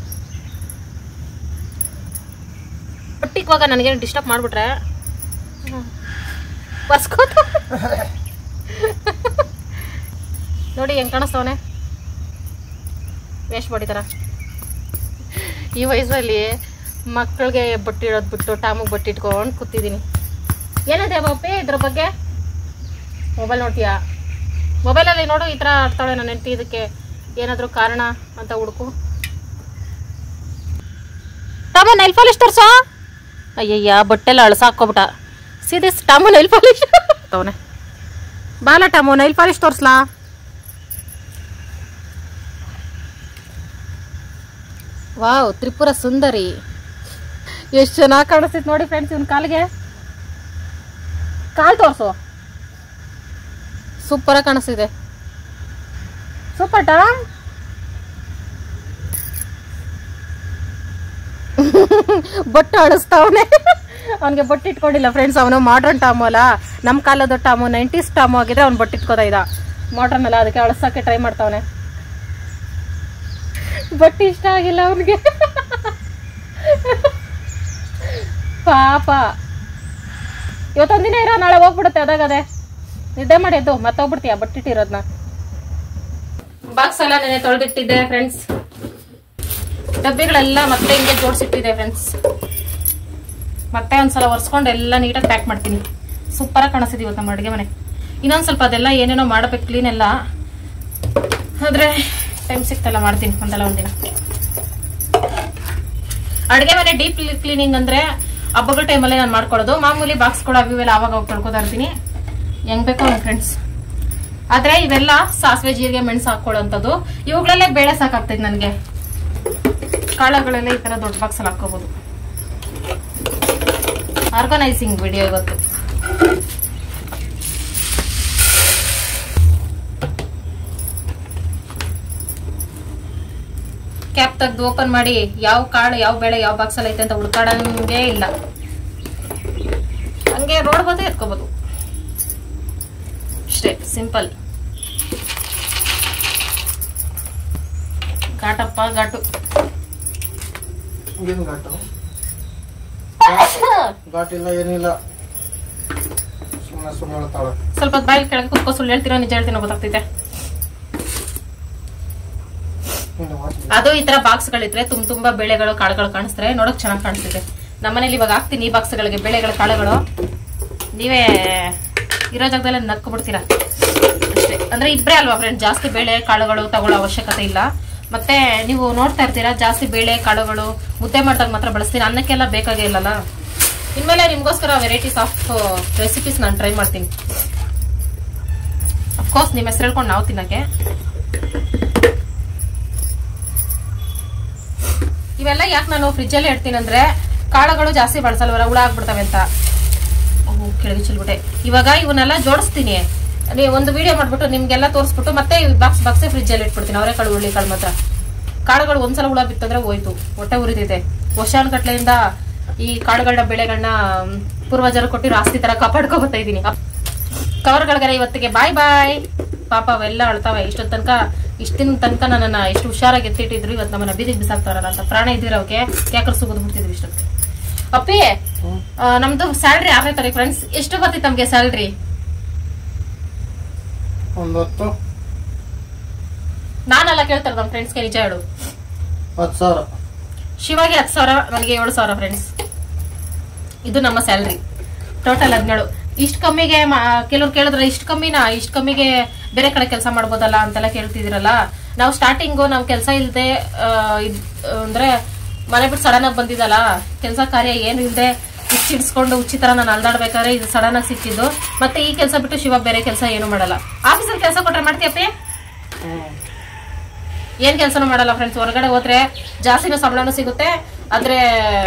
Speaker 1: ಒಟ್ಟಿಕ್ವಾಗ ನನಗೇನು ಡಿಸ್ಟರ್ಬ್ ಮಾಡಿಬಿಟ್ರೆ ಬರ್ಸ್ಕೋತ ನೋಡಿ ಹೆಂಗೆ ಕಾಣಿಸ್ತವನೆ ವೇಸ್ಟ್ ಬಾಡಿ ಥರ. ಈ ವಯಸ್ಸಲ್ಲಿ ಮಕ್ಕಳಿಗೆ ಬಟ್ಟಿಡೋದು ಬಿಟ್ಟು ಟಾಮಿಗೆ ಬಟ್ಟಿಟ್ಕೊಂಡು ಕೂತಿದ್ದೀನಿ. ಏನಿದೆ ಬಾಪಿ ಇದ್ರ ಬಗ್ಗೆ? ಮೊಬೈಲ್ ನೋಡ್ತೀಯಾ? ಮೊಬೈಲಲ್ಲಿ ನೋಡು ಈ ಥರ ಆಡ್ತಾಳೆ ನನ್ನ ಹೆಂಡತಿ. ಇದಕ್ಕೆ ಏನಾದರೂ ಕಾರಣ ಅಂತ ಹುಡುಕು. ಟಾಮ ನೈಲ್ ಪಾಲಿಶ್ ತೋರ್ಸೋ. ಅಯ್ಯಯ್ಯ ಬಟ್ಟೆಲ್ಲ ಅಳಸಾಕೋಬಿಟ್ಟ. ಸಿದಿಸ್ ಟಾಮು ನೈಲ್ ಪಾಲಿಶ್ ಅವನೇ. ಬಾಲ ಟಾಮು ನೈಲ್ ಪಾಲಿಶ್ ತೋರಿಸ್ಲಾ? ವಾವ್ ತ್ರಿಪುರ ಸುಂದರಿ. ಎಷ್ಟು ಚೆನ್ನಾಗಿ ಕಾಣಿಸ್ತೈತೆ ನೋಡಿ ಫ್ರೆಂಡ್ಸ್. ಇವನ್ ಕಾಲಿಗೆ ಕಾಲು ತೋರಿಸು. ಸೂಪರಾಗಿ ಕಾಣಿಸ್ತಿದೆ. Super Tom. ಬೊಟ್ಟು ಅಳಿಸ್ತಾವನೆ. ಅವನಿಗೆ ಬೊಟ್ಟು ಇಟ್ಕೊಂಡಿಲ್ಲ ಫ್ರೆಂಡ್ಸ್. ಅವನು ಮಾಡ್ರನ್ ಟಾಮು ಅಲ್ಲ, ನಮ್ಮ ಕಾಲದ ಟಾಮು 90s ಟಾಮು ಆಗಿದ್ರೆ ಅವ್ನು ಬೊಟ್ಟು ಇಟ್ಕೋದ ಇದ್ದ. ಮಾಡ್ರನ್ ಅಲ್ಲ, ಅದಕ್ಕೆ ಅಳಿಸೋಕ್ಕೆ ಟ್ರೈ ಮಾಡ್ತಾವನೆ. ಬೊಟ್ಟು ಇಷ್ಟ ಆಗಿಲ್ಲ ಅವನಿಗೆ. ಪಾಪ ಇವತ್ತೊಂದಿನ ಇರೋ, ನಾಳೆ ಹೋಗ್ಬಿಡುತ್ತೆ. ಅದಾಗದೆ ನಿದ್ದೆ ಮಾಡಿ ಎದ್ದು ಮತ್ತೆ ಹೋಗ್ಬಿಡ್ತೀಯ ಬಟ್ಟಿಟ್ಟಿರೋದನ್ನ. ಬಾಕ್ಸ್ ಎಲ್ಲ ನೆನೆ ತೊಳೆದಿಟ್ಟಿದ್ದೆ ಫ್ರೆಂಡ್ಸ್. ಡಬ್ಬಿಗಳೆಲ್ಲ ಮತ್ತೆ ಹಿಂಗೆ ಜೋಡಿಸಿಟ್ಟಿದೆ ಫ್ರೆಂಡ್ಸ್. ಮತ್ತೆ ಒಂದ್ಸಲ ಒರೆಸ್ಕೊಂಡು ಎಲ್ಲ ನೀಟಾಗಿ ಪ್ಯಾಕ್ ಮಾಡ್ತೀನಿ. ಸೂಪರಾಗಿ ಕಾಣಿಸ್ತಿದೆ ಇವತ್ತು ನಮ್ಮ ಅಡುಗೆ ಮನೆ. ಇನ್ನೊಂದು ಸ್ವಲ್ಪ ಅದೆಲ್ಲ ಏನೇನೋ ಮಾಡಬೇಕು ಕ್ಲೀನ್ ಎಲ್ಲ. ಆದರೆ ಟೈಮ್ ಸಿಕ್ತಲ್ಲ ಮಾಡ್ತೀನಿ ಒಂದಲ್ಲ ಒಂದಿನ. ಅಡುಗೆ ಮನೆ ಡೀಪ್ ಕ್ಲೀನಿಂಗ್ ಅಂದರೆ ಹಬ್ಬಗಳ ಟೈಮಲ್ಲೇ ನಾನು ಮಾಡ್ಕೊಳ್ಳೋದು. ಮಾಮೂಲಿ ಬಾಕ್ಸ್ಗಳು ಅವಿವೆಲ್ಲ ಆವಾಗ ಹೋಗಿ ತೊಳ್ಕೊತಾ ಇರ್ತೀನಿ ಹೆಂಗ್ ಬೇಕೋ ನನ್ನ ಫ್ರೆಂಡ್ಸ್. ಆದರೆ ಇವೆಲ್ಲ ಸಾಸಿವೆ ಜೀರಿಗೆ ಮೆಣಸು ಹಾಕೊಳ್ಳೋಂಥದ್ದು. ಇವುಗಳಲ್ಲೇ ಬೇಳೆ ಸಾಕಾಗ್ತೈತೆ ನನಗೆ. ಕಾಳುಗಳೆಲ್ಲ ಈ ಥರ ದೊಡ್ಡ ಬಾಕ್ಸಲ್ಲಿ ಹಾಕೋಬಹುದು. ಆರ್ಗನೈಸಿಂಗ್ ವಿಡಿಯೋ ಇವತ್ತು. ಕ್ಯಾಪ್ ತೆಗೆದು ಓಪನ್ ಮಾಡಿ ಯಾವ ಕಾಳು ಯಾವ ಬೇಳೆ ಯಾವ ಬಾಕ್ಸಲ್ಲಿ ಐತೆ ಅಂತ ಹುಡ್ಕಾಡಂಗೆ ಇಲ್ಲ. ಹಂಗೆ ನೋಡ್ಬೋದು, ಎತ್ಕೋಬಹುದು ಅಷ್ಟೇ. ಸಿಂಪಲ್. ಘಾಟಪ್ಪ ಘಾಟು. ಸ್ವಲ್ಪ ಬಾಯಿ ಕೆಳಗೆ ಕುತ್ಕೋ. ಸುಳ್ಳು ಹೇಳ್ತೀರೋ ನಿಜ ಹೇಳ್ತೀನೋ ಗೊತ್ತಾಗ್ತೈತೆ. ಅದು ಈ ತರ ಬಾಕ್ಸ್ ಗಳಿದ್ರೆ ತುಂಬಾ ಬೇಳೆಗಳು ಕಾಳುಗಳು ಕಾಣಿಸ್ತಾರೆ, ನೋಡಕ್ ಚೆನ್ನಾಗಿ ಕಾಣಿಸ್ತಿದೆ. ನಮ್ಮನೇಲಿ ಇವಾಗ ಹಾಕ್ತೀನಿ ಈ ಬಾಕ್ಸ್ಗಳಿಗೆ ಬೇಳೆಗಳ ಕಾಳುಗಳು. ನೀವೇ ಇರೋ ಜಾಗದಲ್ಲೇ ನಕ್ಬಿಡ್ತೀರಾ ಅಷ್ಟೇ. ಅಂದ್ರೆ ಇಬ್ಬರೇ ಅಲ್ವಾ ಫ್ರೆಂಡ್, ಜಾಸ್ತಿ ಬೇಳೆ ಕಾಳುಗಳು ತಗೊಳ್ಳೋ ಅವಶ್ಯಕತೆ ಇಲ್ಲ. ಮತ್ತೆ ನೀವು ನೋಡ್ತಾ ಇರ್ತೀರಾ ಜಾಸ್ತಿ ಬೇಳೆ ಕಾಳುಗಳು ಮುದ್ದೆ ಮಾಡಿದಾಗ ಮಾತ್ರ ಬಳಸ್ತೀನಿ. ಅನ್ನಕ್ಕೆಲ್ಲ ಬೇಕಾಗೇ ಇಲ್ಲಲ್ಲ. ಇನ್ಮೇಲೆ ನಿಮ್ಗೋಸ್ಕರ ವೆರೈಟೀಸ್ ಆಫ್ ರೆಸಿಪೀಸ್ ನಾನು ಟ್ರೈ ಮಾಡ್ತೀನಿ. ಅಫ್ಕೋರ್ಸ್ ನಿಮ್ಮ ಹೆಸರು ಹೇಳ್ಕೊಂಡು ನಾವು ತಿನ್ನಕ್ಕೆ. ಇವೆಲ್ಲ ಯಾಕೆ ನಾನು ಫ್ರಿಜ್ಜಲ್ಲೇ ಇಡ್ತೀನಿ ಅಂದ್ರೆ ಕಾಳುಗಳು ಜಾಸ್ತಿ ಬಳಸಲ್ವಲ್ಲ, ಹುಳ ಆಗ್ಬಿಡ್ತವೆ ಅಂತ. ಕೆಳಗೆ ಚೆಲ್ಬಿಟ್ಟೆ. ಇವಾಗ ಇವನ್ನೆಲ್ಲ ಜೋಡಿಸ್ತೀನಿ. ನೀವು ಒಂದು ವಿಡಿಯೋ ಮಾಡ್ಬಿಟ್ಟು ನಿಮ್ಗೆಲ್ಲ ತೋರಿಸ್ಬಿಟ್ಟು ಮತ್ತೆ ಬಾಕ್ಸೇ ಫ್ರಿಜ್ಜಲ್ಲಿ ಇಟ್ಬಿಡ್ತೀನಿ. ಅವರೆಕಾಳು ಹುರುಳಿಕಾಳು ಮಾತ್ರ. ಕಾಳುಗಳು ಒಂದ್ಸಲ ಹುಳ ಬಿತ್ತಂದ್ರೆ ಹೋಯ್ತು, ಹೊಟ್ಟೆ ಉರಿತೈತೆ. ವರ್ಷಾನ್ ಗಟ್ಲೆಯಿಂದ ಈ ಕಾಳುಗಳನ್ನ ಬೆಳೆಗಳನ್ನ ಪೂರ್ವಜರು ಕೊಟ್ಟಿರೋ ಆಸ್ತಿ ತರ ಕಾಪಾಡ್ಕೊ ಬರ್ತಾ ಇದೀನಿ. ಕವರ್ಗಳಿಗೆಲ್ಲ ಇವತ್ತಿಗೆ ಬಾಯ್ ಬಾಯ್. ಪಾಪ ಅವೆಲ್ಲ ಅಳ್ತಾವೆ. ಇಷ್ಟಿನ ತನಕ ನನ್ನನ್ನ ಎಷ್ಟು ಹುಷಾರಾಗಿ ಎತ್ತಿಟ್ಟಿದ್ರು. ಇವತ್ತು ನಮ್ಮನ್ನ ಬೀದಿಗೆ ಬಿಸಾಕ್ತಾರಲ್ಲ ಅಂತ ಪ್ರಾಣ ಇದ್ದೀರ ಅವಕ್ಕೆ ಯಾಕರ್ ಸುಗದ್ ಬಿಡ್ತಿದ್ರು ಇಷ್ಟೊತ್ತು. ಅಪ್ಪಿ ನಮ್ದು ಸ್ಯಾಲ್ರಿ 6ನೇ ತಾರೀಕು ಫ್ರೆಂಡ್ಸ್. ಎಷ್ಟು ಬರ್ತಿತ್ತು ನಮ್ಗೆ ಸ್ಯಾಲ್ರಿ? ನಾನೆಲ್ಲ ಕೇಳ್ತಾರೆ ನಮ್ಮ ಫ್ರೆಂಡ್ಸ್ಗೆ, ನಿಜ ಹೇಳು.
Speaker 2: 10,000.
Speaker 1: ಶಿವಾಗಿ 10,000, ನನಗೆ 7,000 ಫ್ರೆಂಡ್ಸ್. ಇದು ನಮ್ಮ ಸ್ಯಾಲ್ರಿ ಟೋಟಲ್ 17. ಇಷ್ಟು ಕಮ್ಮಿಗೆ ಕೆಲವ್ರು ಕೇಳಿದ್ರೆ ಇಷ್ಟು ಕಮ್ಮಿಗೆ ಬೇರೆ ಕಡೆ ಕೆಲಸ ಮಾಡ್ಬೋದಲ್ಲ ಅಂತೆಲ್ಲ ಕೇಳ್ತಿದಿರಲ್ಲ. ನಾವು ಸ್ಟಾರ್ಟಿಂಗು ನಾವು ಕೆಲಸ ಇಲ್ಲದೆ ಅಂದ್ರೆ ಮನೆ ಬಿಟ್ಟು ಸಡನ್ ಆಗಿ ಬಂದಿದ್ದಲ್ಲ, ಕೆಲಸ ಕಾರ್ಯ ಏನು ಇಲ್ಲದೆ ಇಚ್ಚಿಡ್ಸ್ಕೊಂಡು ಉಚಿತರ ನಾನು ಅಲ್ದಾಡ್ಬೇಕಾದ್ರೆ ಇದು ಸಡನ್ ಆಗಿ ಸಿಕ್ಕಿದ್ದು. ಮತ್ತೆ ಈ ಕೆಲಸ ಬಿಟ್ಟು ಶಿವ ಬೇರೆ ಕೆಲಸ ಏನು ಮಾಡಲ್ಲ. ಆಫೀಸಲ್ಲಿ ಕೆಲಸ ಕೊಟ್ರೆ ಮಾಡ್ತೀಯಪ್ಪಿ? ಏನ್ ಕೆಲಸನೂ ಮಾಡಲ್ಲ ಫ್ರೆಂಡ್ಸ್. ಹೊರಗಡೆ ಹೋದ್ರೆ ಜಾಸ್ತಿನೂ ಸಂಬಳನೂ ಸಿಗುತ್ತೆ, ಆದ್ರೆ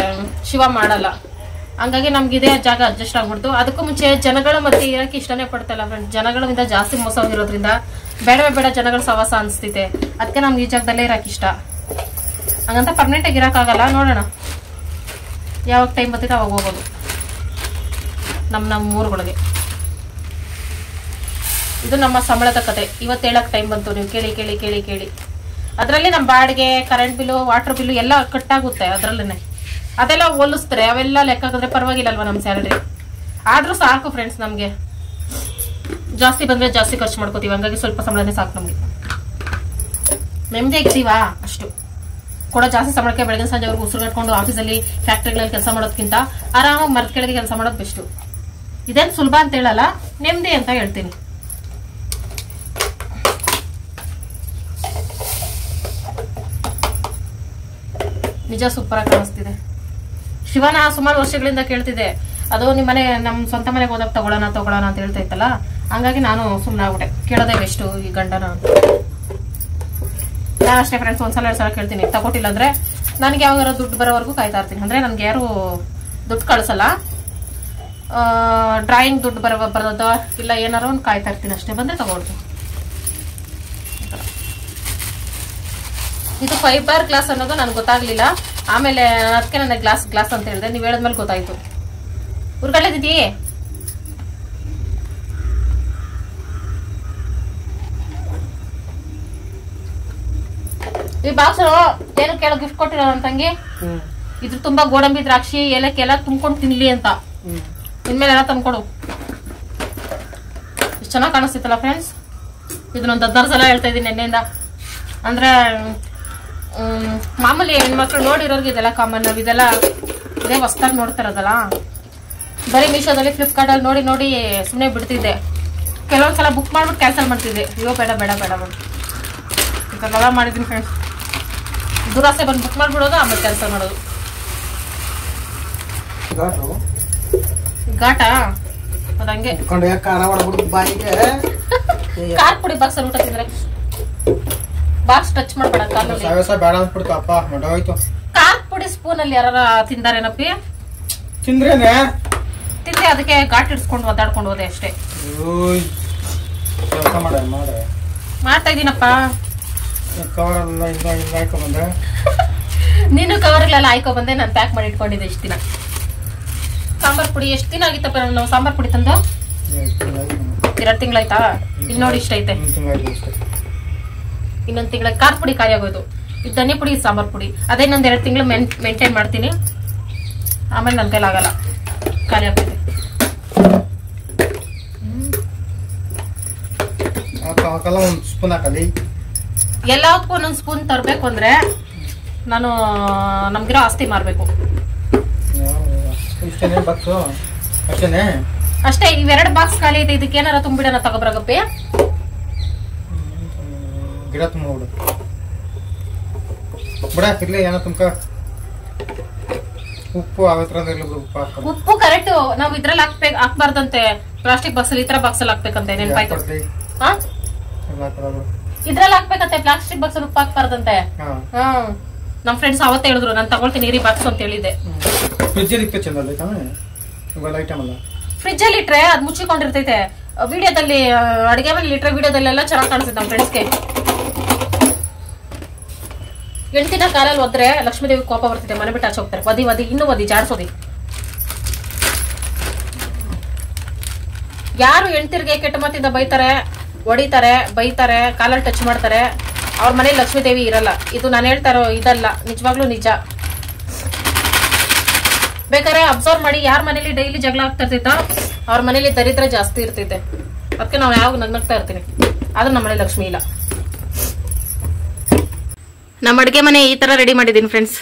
Speaker 1: ಶಿವ ಮಾಡಲ್ಲ. ಹಂಗಾಗಿ ನಮ್ಗೆ ಇದೇ ಜಾಗ ಅಡ್ಜಸ್ಟ್ ಆಗ್ಬಿಡ್ತು. ಅದಕ್ಕೂ ಮುಂಚೆ ಜನಗಳ ಮಧ್ಯೆ ಇರಕ್ಕೆ ಇಷ್ಟನೇ ಪಡ್ತಲ್ಲ ಫ್ರೆಂಡ್ಸ್. ಜನಗಳಿಂದ ಜಾಸ್ತಿ ಮೋಸ ಹೋಗಿರೋದ್ರಿಂದ ಬೇಡವೇ ಬೇಡ ಜನಗಳ ಸವಾಸ ಅನಿಸ್ತೈತೆ. ಅದಕ್ಕೆ ನಮ್ಗೆ ಈ ಜಾಗದಲ್ಲೇ ಇರಕ್ಕೆ ಇಷ್ಟ. ಹಂಗಂತ ಪರ್ಮನೆಂಟ್ ಆಗಿ ಇರೋಕ್ಕಾಗಲ್ಲ. ನೋಡೋಣ ಯಾವಾಗ ಟೈಮ್ ಬರ್ತೈತೆ ಅವಾಗ ಹೋಗೋದು ನಮ್ಮ ಊರುಗಳಿಗೆ. ಇದು ನಮ್ಮ ಸಂಬಳದ ಕತೆ. ಇವತ್ತು ಹೇಳಕ್ ಟೈಮ್ ಬಂತು. ನೀವು ಕೇಳಿ ಕೇಳಿ ಕೇಳಿ ಕೇಳಿ. ಅದರಲ್ಲಿ ನಮ್ಮ ಬಾಡಿಗೆ, ಕರೆಂಟ್ ಬಿಲ್ಲು, ವಾಟರ್ ಬಿಲ್ಲು ಎಲ್ಲ ಕಟ್ಟಾಗುತ್ತೆ. ಅದರಲ್ಲೇ ಅದೆಲ್ಲ ಹೋಲಿಸ್ತಾರೆ. ಅವೆಲ್ಲ ಲೆಕ್ಕ ಹಾಕಿದ್ರೆ ಪರವಾಗಿಲ್ಲ ಅಲ್ವಾ ನಮ್ಮ ಸ್ಯಾಲರಿ. ಆದ್ರೂ ಸಾಕು ಫ್ರೆಂಡ್ಸ್. ನಮ್ಗೆ ಜಾಸ್ತಿ ಬಂದ್ರೆ ಜಾಸ್ತಿ ಖರ್ಚು ಮಾಡ್ಕೋತೀವಿ. ಹಂಗಾಗಿ ಸ್ವಲ್ಪ ಸಂಬಳನೇ ಸಾಕು ನಮ್ಗೆ. ನೆಮ್ಮದಿ ಇರ್ತೀವಾ ಅಷ್ಟು. ಕೂಡ ಜಾಸ್ತಿ ಸಂಬಳಕ್ಕೆ ಬೆಳಗಿನ ಸಂಜೆವರೆಗೂ ಉಸಿರು ಕಟ್ಕೊಂಡು ಆಫೀಸಲ್ಲಿ ಫ್ಯಾಕ್ಟ್ರಿಗಳಲ್ಲಿ ಕೆಲಸ ಮಾಡೋದಕ್ಕಿಂತ ಆರಾಮಾಗಿ ಮರದ ಕೆಳಗೆ ಕೆಲಸ ಮಾಡೋದು ಬೆಸ್ಟ್. ಇದೇನು ಸುಲಭ ಅಂತ ಹೇಳಲ್ಲ, ನೆಮ್ಮದಿ ಅಂತ ಹೇಳ್ತೀನಿ. ನಿಜ ಸೂಪರ್ ಆಗಿ ಕಾಣಿಸ್ತಿದೆ. ಶಿವನ ಸುಮಾರು ವರ್ಷಗಳಿಂದ ಕೇಳ್ತಿದ್ದೆ. ಅದು ನಿಮ್ಮನೆ ನಮ್ಮ ಸ್ವಂತ ಮನೆಗೆ ಹೋದಾಗ ತಗೊಳ್ಳೋಣ ಅಂತ ಹೇಳ್ತಾ ಇತ್ತಲ್ಲ. ಹಂಗಾಗಿ ನಾನು ಸುಮ್ಮನೆ ಆಗ್ಬಿಟ್ಟೆ. ಕೇಳೋದೇ ಬೆಸ್ಟ್ ಈ ಗಂಡನ ಅಂತ. ನಾನು ಅಷ್ಟೇ ಫ್ರೆಂಡ್ಸ್, ಒಂದ್ಸಲ 2 ಸಲ ಕೇಳ್ತೀನಿ. ತಗೊಟ್ಟಿಲ್ಲ ಅಂದ್ರೆ ನನಗೆ ಯಾವಾಗಾರ ದುಡ್ಡು ಬರೋವರೆಗೂ ಕಾಯ್ತಾ ಇರ್ತೀನಿ. ಅಂದ್ರೆ ನನ್ಗೆ ಯಾರು ದುಡ್ಡು ಕಳಿಸಲ್ಲ. ಡ್ರಾಯಿಂಗ್ ದುಡ್ಡು ಬರೋದ ಇಲ್ಲ ಏನಾರು ಒಂದು ಕಾಯ್ತಾ ಇರ್ತೀನಿ ಅಷ್ಟೇ. ಬಂದ್ರೆ ತಗೊಳ್ತೀನಿ. ಇದು ಫೈಬರ್ ಗ್ಲಾಸ್ ಅನ್ನೋದು ನನ್ಗೆ ಗೊತ್ತಾಗ್ಲಿಲ್ಲ. ಆಮೇಲೆ ಅದಕ್ಕೆ ನನಗೆ ಗ್ಲಾಸ್ ಅಂತ ಹೇಳಿದೆ. ನೀವ್ ಹೇಳಿದ್ಮೇಲೆ ಗೊತ್ತಾಯ್ತು. ಉರ್ಗಳ್ಳಿದ್ದೀ ಈ ಬಾಕ್ಸ್ ಏನು ಕೇಳೋ ಗಿಫ್ಟ್ ಕೊಟ್ಟಿರೋ ನನ್ನ ತಂಗಿ. ಇದ್ರ ತುಂಬಾ ಗೋಡಂಬಿ, ದ್ರಾಕ್ಷಿ, ಏಲಕ್ಕಿ ಎಲ್ಲ ತುಂಬ್ಕೊಂಡು ತಿನ್ಲಿ ಅಂತ. ಇನ್ಮೇಲೆ ಎಲ್ಲ ತಂದ್ಕೊಡು. ಇಷ್ಟು ಚೆನ್ನಾಗಿ ಕಾಣಿಸ್ತಿತ್ತಲ್ಲ ಫ್ರೆಂಡ್ಸ್. ಇದನ್ನೊಂದು 16 ಸಲ ಹೇಳ್ತಾ ಇದೀನಿ ನೆನ್ನೆಯಿಂದ. ಅಂದ್ರೆ ಮಾಮೂಲಿ ಹೆಣ್ಮಕ್ಳು ನೋಡಿರೋರ್ಗೆ ಇದೆಲ್ಲ ಕಾಮನ್. ನಾವು ಇದೆಲ್ಲ ಇದೇ ಹೊಸ್ದಾಗಿ ನೋಡ್ತಿರೋದಲ್ಲ. ಬರೀ ಮೀಶೋದಲ್ಲಿ, ಫ್ಲಿಪ್ಕಾರ್ಟ್ ಅಲ್ಲಿ ನೋಡಿ ಸುಮ್ಮನೆ ಬಿಡ್ತಿದ್ದೆ. ಕೆಲವೊಂದ್ಸಲ ಬುಕ್ ಮಾಡ್ಬಿಟ್ಟು ಕ್ಯಾನ್ಸಲ್ ಮಾಡ್ತಿದ್ದೆ. ಅಯ್ಯೋ ಬೇಡ ಇದೆಲ್ಲ ಮಾಡಿದ್ದೀನಿ ಫ್ರೆಂಡ್ಸ್. ದುರಾಸೆ ಬಂದು ಬುಕ್ ಮಾಡ್ಬಿಡೋದು, ಆಮೇಲೆ ಕ್ಯಾನ್ಸಲ್ ಮಾಡೋದು. ಘಾಟ ಅದಂಗೆ ಖಾರ ಪುಡಿ ಬಾಕ್ಸ್ ಊಟ ತಿಂದ್ರೆ ಬಾಕ್ಸ್ ಟಚ್ ಮಾಡ್ಬೇಡ. ಖಾರ ಪುಡಿ ಸ್ಪೂನ್ ಅಲ್ಲಿ ಯಾರ ತಿಂದಾರೇನಪ್ಪಿ? ತಿಂದೆ. ಅದಕ್ಕೆ ಘಾಟ್ ಇಡ್ಸ್ಕೊಂಡು ಒದ್ದಾಡ್ಕೊಂಡು ಹೋದೆ ಅಷ್ಟೇ. ಮಾಡ್ತಾ ಇದೀನಪ್ಪ. ನೀನು ಕವರ್ಗಳೆಲ್ಲ ಹಾಕೋ ಬಂದೆ. ನಾನು ಪ್ಯಾಕ್ ಮಾಡಿ ಇಟ್ಕೊಂಡಿದ್ದೆ ಇಷ್ಟು ದಿನ. ಸಾಂಬಾರ್ ಪುಡಿ ಎಷ್ಟು ದಿನ ಆಗಿತ್ತಪ್ಪ ನಾವು ಸಾಂಬಾರ್ ಪುಡಿ ತಂದು? 2 ತಿಂಗಳಾಯ್ತಾ? ಇಲ್ಲಿ ನೋಡಿ ಇಷ್ಟ ಐತೆ. ಇನ್ನೊಂದು ತಿಂಗಳ ಖಾರ ಪುಡಿ ಖಾಲಿ ಆಗೋಯ್ತು. ಇದು ಧನಿಯಾ ಪುಡಿ, ಸಾಂಬಾರ್ ಪುಡಿ ಅದೇ ಇನ್ನೊಂದು 2 ತಿಂಗಳು ಮೇಂಟೈನ್ ಮಾಡ್ತೀನಿ. ಆಮೇಲೆ ನನ್ನ ಕೈಲಾಗಲ್ಲ, ಖಾಲಿ ಆಗ್ತೈತೆ. ಎಲ್ಲದಕ್ಕೂ ಒಂದೊಂದು ಸ್ಪೂನ್ ತರಬೇಕು ಅಂದ್ರೆ ನಾನು ನಮ್ಗಿರೋ ಆಸ್ತಿ ಮಾರ್ಬೇಕು ಅಷ್ಟೇ. ಇವೆರಡು ಬಾಕ್ಸ್ ಖಾಲಿ ಐತೆ. ಇದಕ್ಕೆ ಏನಾರ ತುಂಬಿಡೋಣ ತಗೋಬ್ರಗಪ್ಪಿ.
Speaker 2: ಗಿಡ ತುಂಬಿಡು ಉಪ್ಪು
Speaker 1: ಉಪ್ಪು ಕರೆಕ್ಟ್. ನಾವ್ ಇದ್ರಲ್ಲಿ ಹಾಕ್ಬಾರ್ದಂತೆ. ಪ್ಲಾಸ್ಟಿಕ್ ಬಾಕ್ಸ್ ಅಲ್ಲಿ ಈ ತರ ಬಾಕ್ಸ್ ಅಲ್ಲಿ ಹಾಕ್ಬೇಕಂತೆ. ನೆನ್ಪಾಯ್ತು? ಇದ್ರಲ್ಲಿ ಹಾಕ್ಬೇಕಂತೆ. ಪ್ಲಾಸ್ಟಿಕ್ ಬಾಕ್ಸ್ ಅಲ್ಲಿ ಉಪ್ಪು ಹಾಕ್ಬಾರ್ದಂತೆ. ನಮ್ ಫ್ರೆಂಡ್ಸ್ ಅವತ್ತೇ ಹೇಳಿದ್ರು. ನಾನು ತಗೊಳ್ತೀನಿ ಇರಿ ಬಾಕ್ಸ್ ಅಂತ ಹೇಳಿದ್ದೆ. ಫ್ರಿಜ್ ಅಲ್ಲಿ ಇಟ್ರೆ ಅದ್ ಮುಚ್ಚಿಕೊಂಡಿರ್ತೈತೆ. ವಿಡಿಯೋದಲ್ಲಿ ಅಡಿಗೆ ಮನೇಲಿ ಇಟ್ರೆ ವಿಡಿಯೋದಲ್ಲೆಲ್ಲ ಚೆನ್ನಾಗಿ ಕಾಣಿಸುತ್ತೆ ನಮ್ ಫ್ರೆಂಡ್ಸ್ಗೆ. ಹೆಣ್ತಿನ ಕಾಲಲ್ಲಿ ಒದ್ರೆ ಲಕ್ಷ್ಮೀದೇವಿ ಕೋಪ ಬರ್ತಿದೆ. ಮನೆ ಬಿಟ್ಟು ಆಚೆ ಹೋಗ್ತಾರೆ. ಒದಿ ಇನ್ನೂ ಜಾಡ್ಸೋದಿ. ಯಾರು ಹೆಣ್ತಿರ್ಗೆ ಕೆಟ್ಟ ಮಾತಿಂದ ಬೈತಾರೆ, ಹೊಡಿತಾರೆ, ಬೈತಾರೆ, ಕಾಲಲ್ಲಿ ಟಚ್ ಮಾಡ್ತಾರೆ, ಅವ್ರ ಮನೇಲಿ ಲಕ್ಷ್ಮೀದೇವಿ ಇರಲ್ಲ. ಇದು ನಾನು ಹೇಳ್ತಾರೋ ಇದಲ್ಲ, ನಿಜವಾಗ್ಲೂ ನಿಜ. ಬೇಕಾದ್ರೆ ಅಬ್ಸರ್ವ್ ಮಾಡಿ. ಯಾರ ಮನೇಲಿ ಡೈಲಿ ಜಗಳ ಆಗ್ತಾ ಇರ್ತೈತ ಅವ್ರ ಮನೇಲಿ ದರಿದ್ರ ಜಾಸ್ತಿ ಇರ್ತೈತೆ. ಅದಕ್ಕೆ ನಾವು ಯಾವಾಗ ನಗ್ನಗ್ತಾ ಇರ್ತೀನಿ. ಆದ್ರೂ ನಮ್ಮ ಮನೇಲಿ ಲಕ್ಷ್ಮಿ ಇಲ್ಲ. ನಮ್ಮ ಅಡುಗೆ ಮನೆ ಈ ತರ ರೆಡಿ ಮಾಡಿದ್ದೀನಿ ಫ್ರೆಂಡ್ಸ್.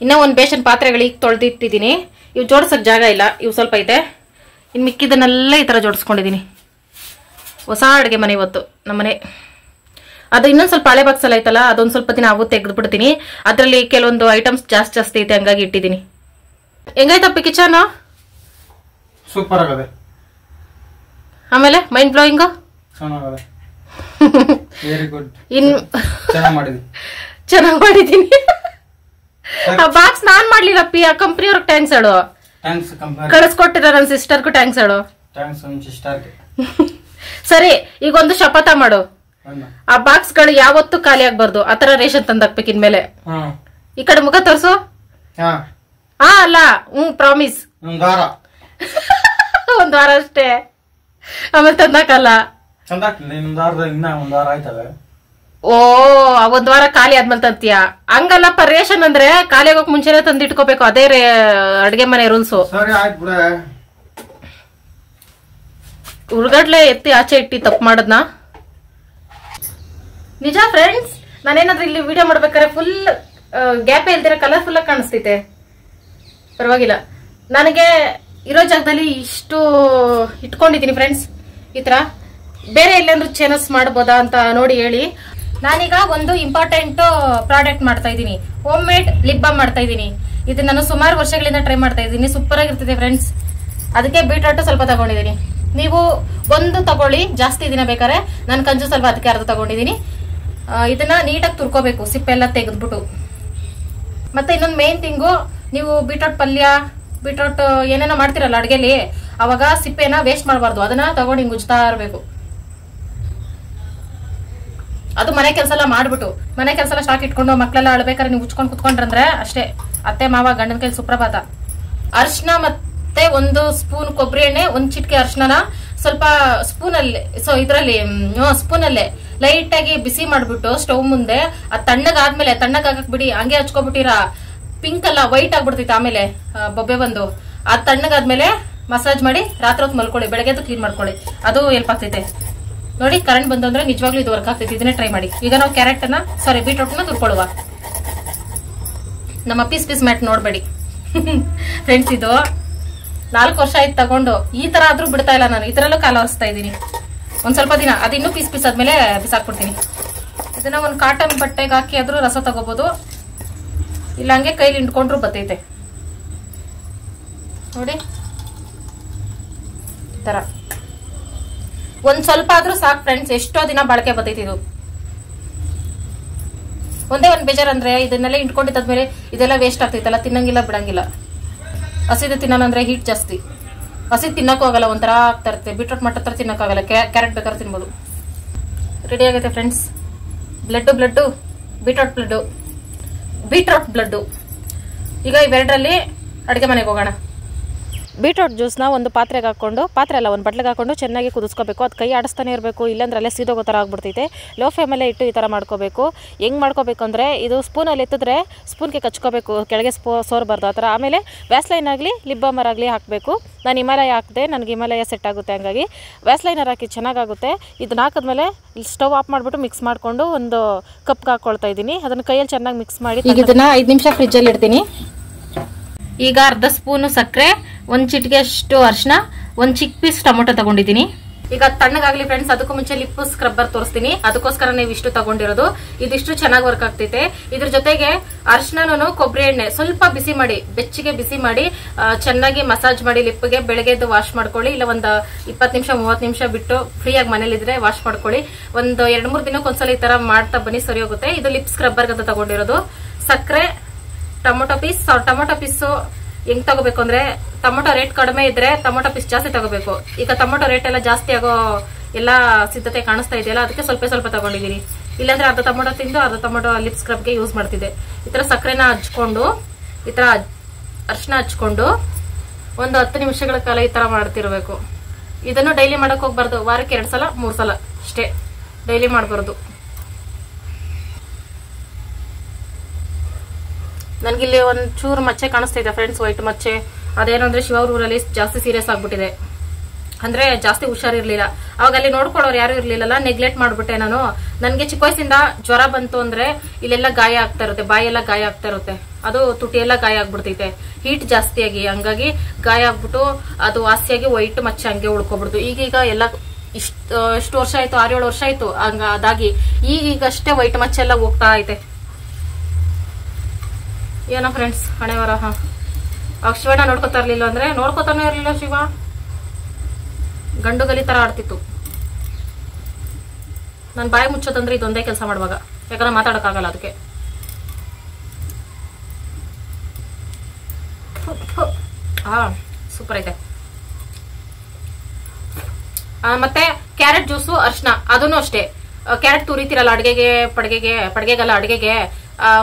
Speaker 1: ಇನ್ನೂ ಒಂದು ಬೇಷನ್ ಪಾತ್ರೆಗಳಿಗೆ ತೊಳೆದಿಟ್ಟಿದ್ದೀನಿ. ಇವು ಜೋಡಿಸೋಕೆ ಜಾಗ ಇಲ್ಲ. ಇವು ಸ್ವಲ್ಪ ಐತೆ. ಇನ್ನು ಮಿಕ್ಕಿದನ್ನೆಲ್ಲ ಈ ತರ ಜೋಡಿಸ್ಕೊಂಡಿದ್ದೀನಿ. ಹೊಸ ಅಡುಗೆ ಮನೆ ಇವತ್ತು ನಮ್ಮನೆ. ಅದು ಇನ್ನೊಂದು ಸ್ವಲ್ಪ ಹಳೆ ಬಾಕ್ಸ್ ಎಲ್ಲ ಐತಲ್ಲ, ಅದೊಂದು ಸ್ವಲ್ಪ ದಿನ ಆಗುತ್ತೆ ತೆಗೆದ್ಬಿಡ್ತೀನಿ. ಅದರಲ್ಲಿ ಕೆಲವೊಂದು ಐಟಮ್ಸ್ ಜಾಸ್ತಿ ಐತೆ, ಹಂಗಾಗಿ ಇಟ್ಟಿದ್ದೀನಿ. ಹೆಂಗಾಯ್ತಪ್ಪಿ ಕಿಚನ್?
Speaker 2: ಸೂಪರ್ ಆಗದೆ.
Speaker 1: ಆಮೇಲೆ ಮೈಂಡ್ ಬ್ಲೋಯಿಂಗ್.
Speaker 2: Very good.
Speaker 1: ಇನ್ ಚೆನ್ನಾಗಿ ಮಾಡಿದೀನಿ. ಆ ಬಾಕ್ಸ್ ನಾನ್ ಮಾಡ್ಲಿಲ್ಲ ಪಿ, ಆ ಕಂಪ್ನಿಯವ್ರಿಗೆ ಟ್ಯಾಂಕ್ಸ್ ಹೇಳು. ಕಳಿಸ್ಕೊಟ್ಟಿರ ನನ್ನ ಸಿಸ್ಟರ್ಗೂ ಟ್ಯಾಂಕ್ಸ್ ಹೇಳು. ಸರಿ, ಈಗ ಒಂದು ಶಪಥ ಮಾಡು, ಆ ಬಾಕ್ಸ್ ಗಳು ಯಾವತ್ತೂ ಖಾಲಿ ಆಗ್ಬಾರ್ದು, ಆತರ ರೇಷನ್ ತಂದಾಕ್ಬೇಕು ಇನ್ಮೇಲೆ. ಈ ಕಡೆ ಮುಖ ತೋರ್ಸು. ಅಲ್ಲ, ಪ್ರಾಮಿಸ್. ಒಂದ್ ವಾರ ಅಷ್ಟೇ, ಆಮೇಲೆ ತಂದಾಕಲ್ಲ. ಓ, ಒಂದ್ ವಾರ ಖಾಲಿ ಆದ್ಮೇಲೆ ತಂತೀಯ? ಹಂಗಲ್ಲಪ್ಪ, ರೇಷನ್ ಅಂದ್ರೆ ಖಾಲಿ ಆಗೋಕ್ ಮುಂಚೆನೆ ತಂದಿಟ್ಕೋಬೇಕು, ಅದೇ ಅಡ್ಗೆ ಮನೆ ರೂಲ್ಸು. ಉಳ್ಗಡ್ಲೆ ಎತ್ತಿ ಆಚೆ ಇಟ್ಟಿ ತಪ್ಪು ಮಾಡದ್ನ ನಿಜ ಫ್ರೆಂಡ್ಸ್. ನಾನೇನಾದ್ರೂ ಇಲ್ಲಿ ವಿಡಿಯೋ ಮಾಡ್ಬೇಕಾದ್ರೆ ಫುಲ್ ಗ್ಯಾಪೇ ಇಲ್ದಿರ ಕಲರ್ಫುಲ್ ಆಗಿ ಕಾಣಿಸ್ತೈತೆ. ಪರವಾಗಿಲ್ಲ, ನನಗೆ ಇರೋ ಜಾಗದಲ್ಲಿ ಇಷ್ಟು ಇಟ್ಕೊಂಡಿದ್ದೀನಿ ಫ್ರೆಂಡ್ಸ್. ಈ ತರ ಬೇರೆ ಎಲ್ಲಾದ್ರೂ ಚೇಂಜಸ್ ಮಾಡಬಹುದಾ ಅಂತ ನೋಡಿ ಹೇಳಿ. ನಾನೀಗ ಒಂದು ಇಂಪಾರ್ಟೆಂಟ್ ಪ್ರಾಡಕ್ಟ್ ಮಾಡ್ತಾ ಇದ್ದೀನಿ, ಹೋಮ್ ಮೇಡ್ ಲಿಪ್ ಬಾಮ್ ಮಾಡ್ತಾ ಇದ್ದೀನಿ. ಇದು ನಾನು ಸುಮಾರು ವರ್ಷಗಳಿಂದ ಟ್ರೈ ಮಾಡ್ತಾ ಇದ್ದೀನಿ, ಸೂಪರ್ ಆಗಿರ್ತಿದೆ ಫ್ರೆಂಡ್ಸ್. ಅದಕ್ಕೆ ಬೀಟ್ರೂಟ್ ಸ್ವಲ್ಪ ತಗೊಂಡಿದ್ದೀನಿ. ನೀವು ಒಂದು ತಗೊಳ್ಳಿ, ಜಾಸ್ತಿ ದಿನ ಬೇಕಾದ್ರೆ. ನಾನು ಕಂಜು ಸ್ವಲ್ಪ ಅದಕ್ಕೆ ಅರ್ಧ ತಗೊಂಡಿದ್ದೀನಿ. ಇದನ್ನ ನೀಟಾಗಿ ತುರ್ಕೋಬೇಕು, ಸಿಪ್ಪೆಲ್ಲ ತೆಗೆದ್ಬಿಟ್ಟು. ಮತ್ತೆ ಇನ್ನೊಂದು ಮೇನ್ ಥಿಂಗು, ನೀವು ಬೀಟ್ರೂಟ್ ಪಲ್ಯ, ಬೀಟ್ರೂಟ್ ಏನೇನೋ ಮಾಡ್ತಿರಲ್ಲ ಅಡ್ಗೆಲಿ, ಅವಾಗ ಸಿಪ್ಪೆನ ವೇಸ್ಟ್ ಮಾಡಬಾರ್ದು. ಅದನ್ನ ತಗೊಂಡು ಹಿಂಗ್ ಉಜ್ತಾ ಇರಬೇಕು. ಅದು ಮನೆ ಕೆಲಸ ಎಲ್ಲ ಮಾಡ್ಬಿಟ್ಟು, ಮನೆ ಕೆಲಸ ಎಲ್ಲ ಸ್ಟಾಕ್ ಇಟ್ಕೊಂಡು ಮಕ್ಕಳೆಲ್ಲ ಅಳ್ಬೇಕಾದ್ರೆ ನೀವು ಉಚ್ಕೊಂಡು ಕುತ್ಕೊಂಡ್ರಂದ್ರೆ ಅಷ್ಟೇ, ಅತ್ತೆ ಮಾವ ಗಂಡನ ಕೈ ಸುಪ್ರಭಾತ. ಅರ್ಶಿನ ಮತ್ತೆ ಒಂದು ಸ್ಪೂನ್ ಕೊಬ್ಬರಿ ಎಣ್ಣೆ, ಒಂದ್ ಚಿಟಿಕೆ ಅರ್ಶಿನ ಸ್ವಲ್ಪ ಸ್ಪೂನಲ್ಲಿ, ಸ್ಪೂನಲ್ಲೇ ಲೈಟ್ ಆಗಿ ಬಿಸಿ ಮಾಡ್ಬಿಟ್ಟು ಸ್ಟವ್ ಮುಂದೆ, ಅದು ತಣ್ಣಗಾದ್ಮೇಲೆ, ತಣ್ಣಗಾಗಕ್ ಬಿಡಿ, ಹಂಗೆ ಹಚ್ಕೊಬಿಟ್ಟಿರ, ಪಿಂಕ್ ಅಲ್ಲ ವೈಟ್ ಆಗ್ಬಿಡ್ತೈತೆ ಆಮೇಲೆ ಬೊಬ್ಬೆ ಬಂದು. ಅದ್ ತಣ್ಣಗಾದ್ಮೇಲೆ ಮಸಾಜ್ ಮಾಡಿ ರಾತ್ರಿ ಹೊತ್ತು ಮಲ್ಕೊಳ್ಳಿ, ಬೆಳಗ್ಗೆ ಕ್ಲೀನ್ ಮಾಡ್ಕೊಳ್ಳಿ, ಅದು ಹೆಲ್ಪ್ ಆಗ್ತೈತೆ. ನೋಡಿ, ಕರೆಂಟ್ ಬಂದು ಅಂದ್ರೆ ನಿಜವಾಗ್ಲೂ ಇದು ವರ್ಕ್ ಆಗ್ತೈತಿ. ಇದನ್ನೇ ಟ್ರೈ ಮಾಡಿ. ಈಗ ನಾವು ಬೀಟ್ರೂಟ್ ನ ತುರ್ಕೊಳ್ಳುವ. ನಮ್ಮ ಪೀಸ್ ಮ್ಯಾಟ್ ನೋಡ್ಬೇಡಿ ಫ್ರೆಂಡ್ಸ್. ಇದು 4 ವರ್ಷ ಆಯ್ತು ತಗೊಂಡು, ಈ ತರ ಆದ್ರೂ ಬಿಡ್ತಾ ಇಲ್ಲ ನಾನು. ಇದರಲ್ಲೂ ಕಾಲ ಒರೆಸ್ತಾ ಇದ್ದೀನಿ. ಒಂದ್ ಸ್ವಲ್ಪ ದಿನ ಅದಿನ್ನೂ ಪೀಸ್ ಆದ್ಮೇಲೆ ಬಿಸಾಕ್ಬಿಡ್ತೀನಿ. ಇದನ್ನ ಒಂದು ಕಾಟನ್ ಬಟ್ಟೆಗೆ ಹಾಕಿ ಆದ್ರೂ ರಸ ತಗೋಬಹುದು, ಇಲ್ಲ ಹಂಗೆ ಕೈಲಿ ಇಂಟ್ಕೊಂಡ್ರು ಬರ್ತೈತೆ ನೋಡಿ. ಈ ತರ ಒಂದ್ ಸ್ವಲ್ಪ ಆದ್ರೂ ಸಾಕು ಫ್ರೆಂಡ್ಸ್, ಎಷ್ಟೋ ದಿನ ಬಾಳಿಕೆ ಬರ್ತೈತಿ ಇದು. ಒಂದೇ ಒಂದ್ ಬೇಜಾರ್ ಅಂದ್ರೆ ಇದನ್ನೆಲ್ಲ ಇಂಟ್ಕೊಂಡಿದ್ದಾದ್ಮೇಲೆ ಇದೆಲ್ಲ ವೇಸ್ಟ್ ಆಗ್ತೈತಲ್ಲ, ತಿನ್ನಂಗಿಲ್ಲ ಬಿಡಂಗಿಲ್ಲ. ಹಸಿದು ತಿನ್ನೋಣಂದ್ರೆ ಹೀಟ್ ಜಾಸ್ತಿ, ಹಸಿ ತಿನ್ನಕ್ಕೂ ಆಗಲ್ಲ, ಒಂಥರ ಆಗ್ತಾ ಇರುತ್ತೆ. ಬೀಟ್ರೂಟ್ ಮಟ್ಟ ತಿನ್ನಕ್ಕಾಗಲ್ಲ, ಕ್ಯಾರೆಟ್ ಬೇಕಾದ್ರೆ ತಿನ್ಬೋದು. ರೆಡಿ ಆಗೈತೆ ಫ್ರೆಂಡ್ಸ್. Beetroot blood. ಈಗ ಇವೆರಡರಲ್ಲಿ ಅಡುಗೆ ಮನೆಗೆ ಹೋಗೋಣ. ಬೀಟ್ರೂಟ್ ಜ್ಯೂಸ್ನ ಒಂದು ಪಾತ್ರೆಗೆ ಹಾಕೊಂಡು, ಪಾತ್ರೆ ಅಲ್ಲ ಒಂದು ಬಟ್ಲಿಗೆ ಹಾಕೊಂಡು ಚೆನ್ನಾಗಿ ಕುದಿಸ್ಕೋಬೇಕು. ಅದು ಕೈ ಆಡಿಸ್ತಾನೆ ಇರಬೇಕು, ಇಲ್ಲಾಂದ್ರೆ ಅಲ್ಲೇ ಸೀದೋಗೋ ಥರ ಆಗ್ಬಿಡ್ತೈತೆ. ಲೋ ಫ್ಲೇಮಲ್ಲೇ ಇಟ್ಟು ಈ ಥರ ಮಾಡ್ಕೋಬೇಕು. ಹೆಂಗೆ ಮಾಡ್ಕೋಬೇಕು ಅಂದರೆ, ಇದು ಸ್ಪೂನಲ್ಲಿ ಎತ್ತಿದ್ರೆ ಸ್ಪೂನ್ಗೆ ಕಚ್ಕೋಬೇಕು, ಕೆಳಗೆ ಸೋರಬಾರ್ದು ಆ ಥರ. ಆಮೇಲೆ ವ್ಯಾಸ್ಲೈನ್ ಆಗಲಿ ಲಿಪ್ ಬಾಮರ್ ಆಗಲಿ ಹಾಕಬೇಕು. ನಾನು ಹಿಮಾಲಯ ಹಾಕಿದೆ, ನನಗೆ ಹಿಮಾಲಯ ಸೆಟ್ ಆಗುತ್ತೆ, ಹಂಗಾಗಿ ವ್ಯಾಸ್ಲೈನರ್ ಹಾಕಿ ಚೆನ್ನಾಗಾಗುತ್ತೆ. ಇದನ್ನ ಹಾಕಿದ್ಮೇಲೆ ಇಲ್ಲಿ ಸ್ಟವ್ ಆಫ್ ಮಾಡಿಬಿಟ್ಟು ಮಿಕ್ಸ್ ಮಾಡಿಕೊಂಡು ಒಂದು ಕಪ್ಗೆ ಹಾಕ್ಕೊಳ್ತಾ ಇದ್ದೀನಿ. ಅದನ್ನು ಕೈಯಲ್ಲಿ ಚೆನ್ನಾಗಿ ಮಿಕ್ಸ್ ಮಾಡಿ ಈಗ ಇದನ್ನು 5 ನಿಮಿಷ ಫ್ರಿಜ್ಜಲ್ಲಿ ಇಡ್ತೀನಿ. ಈಗ ಅರ್ಧ ಸ್ಪೂನು ಸಕ್ಕರೆ, ಒಂದು ಚಿಟಿಕೆ ಅಷ್ಟು ಅರಿಶಿನ, ಒಂದು ಚಿಕ್ಕ ಪೀಸ್ ಟೊಮೊಟೊ ತಗೊಂಡಿದ್ದೀನಿ. ಈಗ ತಣ್ಣಗಾಗ್ಲಿ ಫ್ರೆಂಡ್ಸ್. ಅದಕ್ಕೂ ಮುಂಚೆ ಲಿಪ್ ಸ್ಕ್ರಬ್ಬರ್ ತೋರಿಸ್ತೀನಿ, ಅದಕ್ಕೋಸ್ಕರ ನೀವು ಇಷ್ಟು ತಗೊಂಡಿರೋದು. ಇದಿಷ್ಟು ಚೆನ್ನಾಗಿ ವರ್ಕ್ ಆಗ್ತೈತೆ. ಇದ್ರ ಜೊತೆಗೆ ಅರಿಶಿನನು ಕೊಬ್ಬರಿ ಎಣ್ಣೆ ಸ್ವಲ್ಪ ಬಿಸಿ ಮಾಡಿ, ಬೆಚ್ಚಗೆ ಬಿಸಿ ಮಾಡಿ ಚೆನ್ನಾಗಿ ಮಸಾಜ್ ಮಾಡಿ ಲಿಪ್ಗೆ. ಬೆಳಗ್ಗೆದ್ದು ವಾಶ್ ಮಾಡ್ಕೊಳ್ಳಿ, ಇಲ್ಲ ಒಂದು 20 ನಿಮಿಷ 30 ನಿಮಿಷ ಬಿಟ್ಟು ಫ್ರೀಯಾಗಿ ಮನೇಲಿದ್ರೆ ವಾಶ್ ಮಾಡ್ಕೊಳ್ಳಿ. ಒಂದು 2-3 ದಿನಕ್ಕೊಂದ್ಸಲ ಈ ತರ ಮಾಡ್ತಾ ಬನ್ನಿ, ಸರಿ ಹೋಗುತ್ತೆ. ಇದು ಲಿಪ್ ಸ್ಕ್ರಬ್ಬರ್ ಅಂತ ತಗೊಂಡಿರೋದು. ಸಕ್ಕರೆ, ಟೊಮೊಟೊ ಪೀಸು ಹೆಂಗ್ ತಗೋಬೇಕು ಅಂದ್ರೆ, ಟೊಮೊಟೊ ರೇಟ್ ಕಡಿಮೆ ಇದ್ರೆ ಟೊಮೊಟೊ ಪೀಸ್ ಜಾಸ್ತಿ ತಗೋಬೇಕು. ಈಗ ಟೊಮೊಟೊ ರೇಟ್ ಎಲ್ಲ ಜಾಸ್ತಿ ಆಗೋ ಎಲ್ಲ ಸಿದ್ಧತೆ ಕಾಣಿಸ್ತಾ ಇದೆಯಲ್ಲ, ಅದಕ್ಕೆ ಸ್ವಲ್ಪ ತಗೊಂಡಿದ್ದೀನಿ. ಇಲ್ಲಾಂದ್ರೆ ಅರ್ಧ ಟೊಮೊಟೊ ತಿಂದು ಅರ್ಧ ಟೊಮೊಟೊ ಲಿಪ್ ಸ್ಕ್ರಬ್ಗೆ ಯೂಸ್ ಮಾಡ್ತಿದ್ದೆ. ಈ ತರ ಸಕ್ಕರೆನ ಹಚ್ಕೊಂಡು, ಈ ತರ ಅರಿಶಿನ ಹಚ್ಕೊಂಡು ಒಂದು 10 ನಿಮಿಷಗಳ ಕಾಲ ಈ ತರ ಮಾಡ್ತಿರ್ಬೇಕು. ಇದನ್ನು ಡೈಲಿ ಮಾಡಕ್ ಹೋಗ್ಬಾರ್ದು, ವಾರಕ್ಕೆ 2 ಸಲ 3 ಸಲ ಅಷ್ಟೇ, ಡೈಲಿ ಮಾಡಬಾರ್ದು. ನನ್ಗಿಲ್ಲಿ ಒಂದ್ ಚೂರು ಮಚ್ಚೆ ಕಾಣಿಸ್ತಾ ಇದೆ ಫ್ರೆಂಡ್ಸ್, ವೈಟ್ ಮಚ್ಚೆ. ಅದೇನಂದ್ರೆ ಶಿವವ್ರ ಊರಲ್ಲಿ ಜಾಸ್ತಿ ಸೀರಿಯಸ್ ಆಗ್ಬಿಟ್ಟಿದೆ, ಅಂದ್ರೆ ಜಾಸ್ತಿ ಹುಷಾರಿರ್ಲಿಲ್ಲ. ಅವಾಗ ಅಲ್ಲಿ ನೋಡ್ಕೊಳ್ಳೋರು ಯಾರು ಇರ್ಲಿಲ್ಲಲ್ಲ, ನೆಗ್ಲೆಕ್ಟ್ ಮಾಡ್ಬಿಟ್ಟೆ ನಾನು. ನನ್ಗೆ ಚಿಕ್ಕ ವಯಸ್ಸಿಂದ ಜ್ವರ ಬಂತು ಅಂದ್ರೆ ಇಲ್ಲೆಲ್ಲ ಗಾಯ ಆಗ್ತಾ ಇರುತ್ತೆ, ಬಾಯೆಲ್ಲ ಗಾಯ ಆಗ್ತಾ ಇರುತ್ತೆ, ಅದು ತುಟಿ ಎಲ್ಲ ಗಾಯ ಆಗ್ಬಿಡ್ತೈತೆ ಹೀಟ್ ಜಾಸ್ತಿಯಾಗಿ. ಹಂಗಾಗಿ ಗಾಯ ಆಗ್ಬಿಟ್ಟು ಅದು ವಾಸಿಯಾಗಿ ವೈಟ್ ಮಚ್ಚೆ ಹಂಗೆ ಉಳ್ಕೊಬಿಡ್ತು. ಈಗೀಗ ಎಲ್ಲ ಎಷ್ಟು ವರ್ಷ ಆಯ್ತು, 6-7 ವರ್ಷ ಆಯ್ತು ಹಂಗ ಅದಾಗಿ. ಈಗಷ್ಟೇ ವೈಟ್ ಮಚ್ಚೆ ಎಲ್ಲ ಹೋಗ್ತಾ ಐತೆ. ಏನೋ ಫ್ರೆಂಡ್ಸ್ ಹಣೆವರ. ಅವಾಗ ಶಿವಣ್ಣ ನೋಡ್ಕೊತಾ ಇರ್ಲಿಲ್ಲ ಅಂದ್ರೆ, ನೋಡ್ಕೊತಾನೆ ಇರ್ಲಿಲ್ಲ ಶಿವ, ಗಂಡು ಗಲಿ ತರ ಆಡ್ತಿತ್ತು. ನಾನು ಬಾಯಿ ಮುಚ್ಚೋದಂದ್ರೆ ಇದೊಂದೇ ಕೆಲಸ ಮಾಡುವಾಗ, ಯಾಕಂದ್ರೆ ಮಾತಾಡೋಕ್ಕಾಗಲ್ಲ ಅದಕ್ಕೆ. ಸೂಪರ್ ಐತೆ. ಮತ್ತೆ ಕ್ಯಾರೆಟ್ ಜ್ಯೂಸು, ಅರ್ಶನ ಅದನ್ನು ಅಷ್ಟೇ. ಕ್ಯಾರೆಟ್ ತುರಿತಿರಲ್ಲ ಅಡಿಗೆಗೆ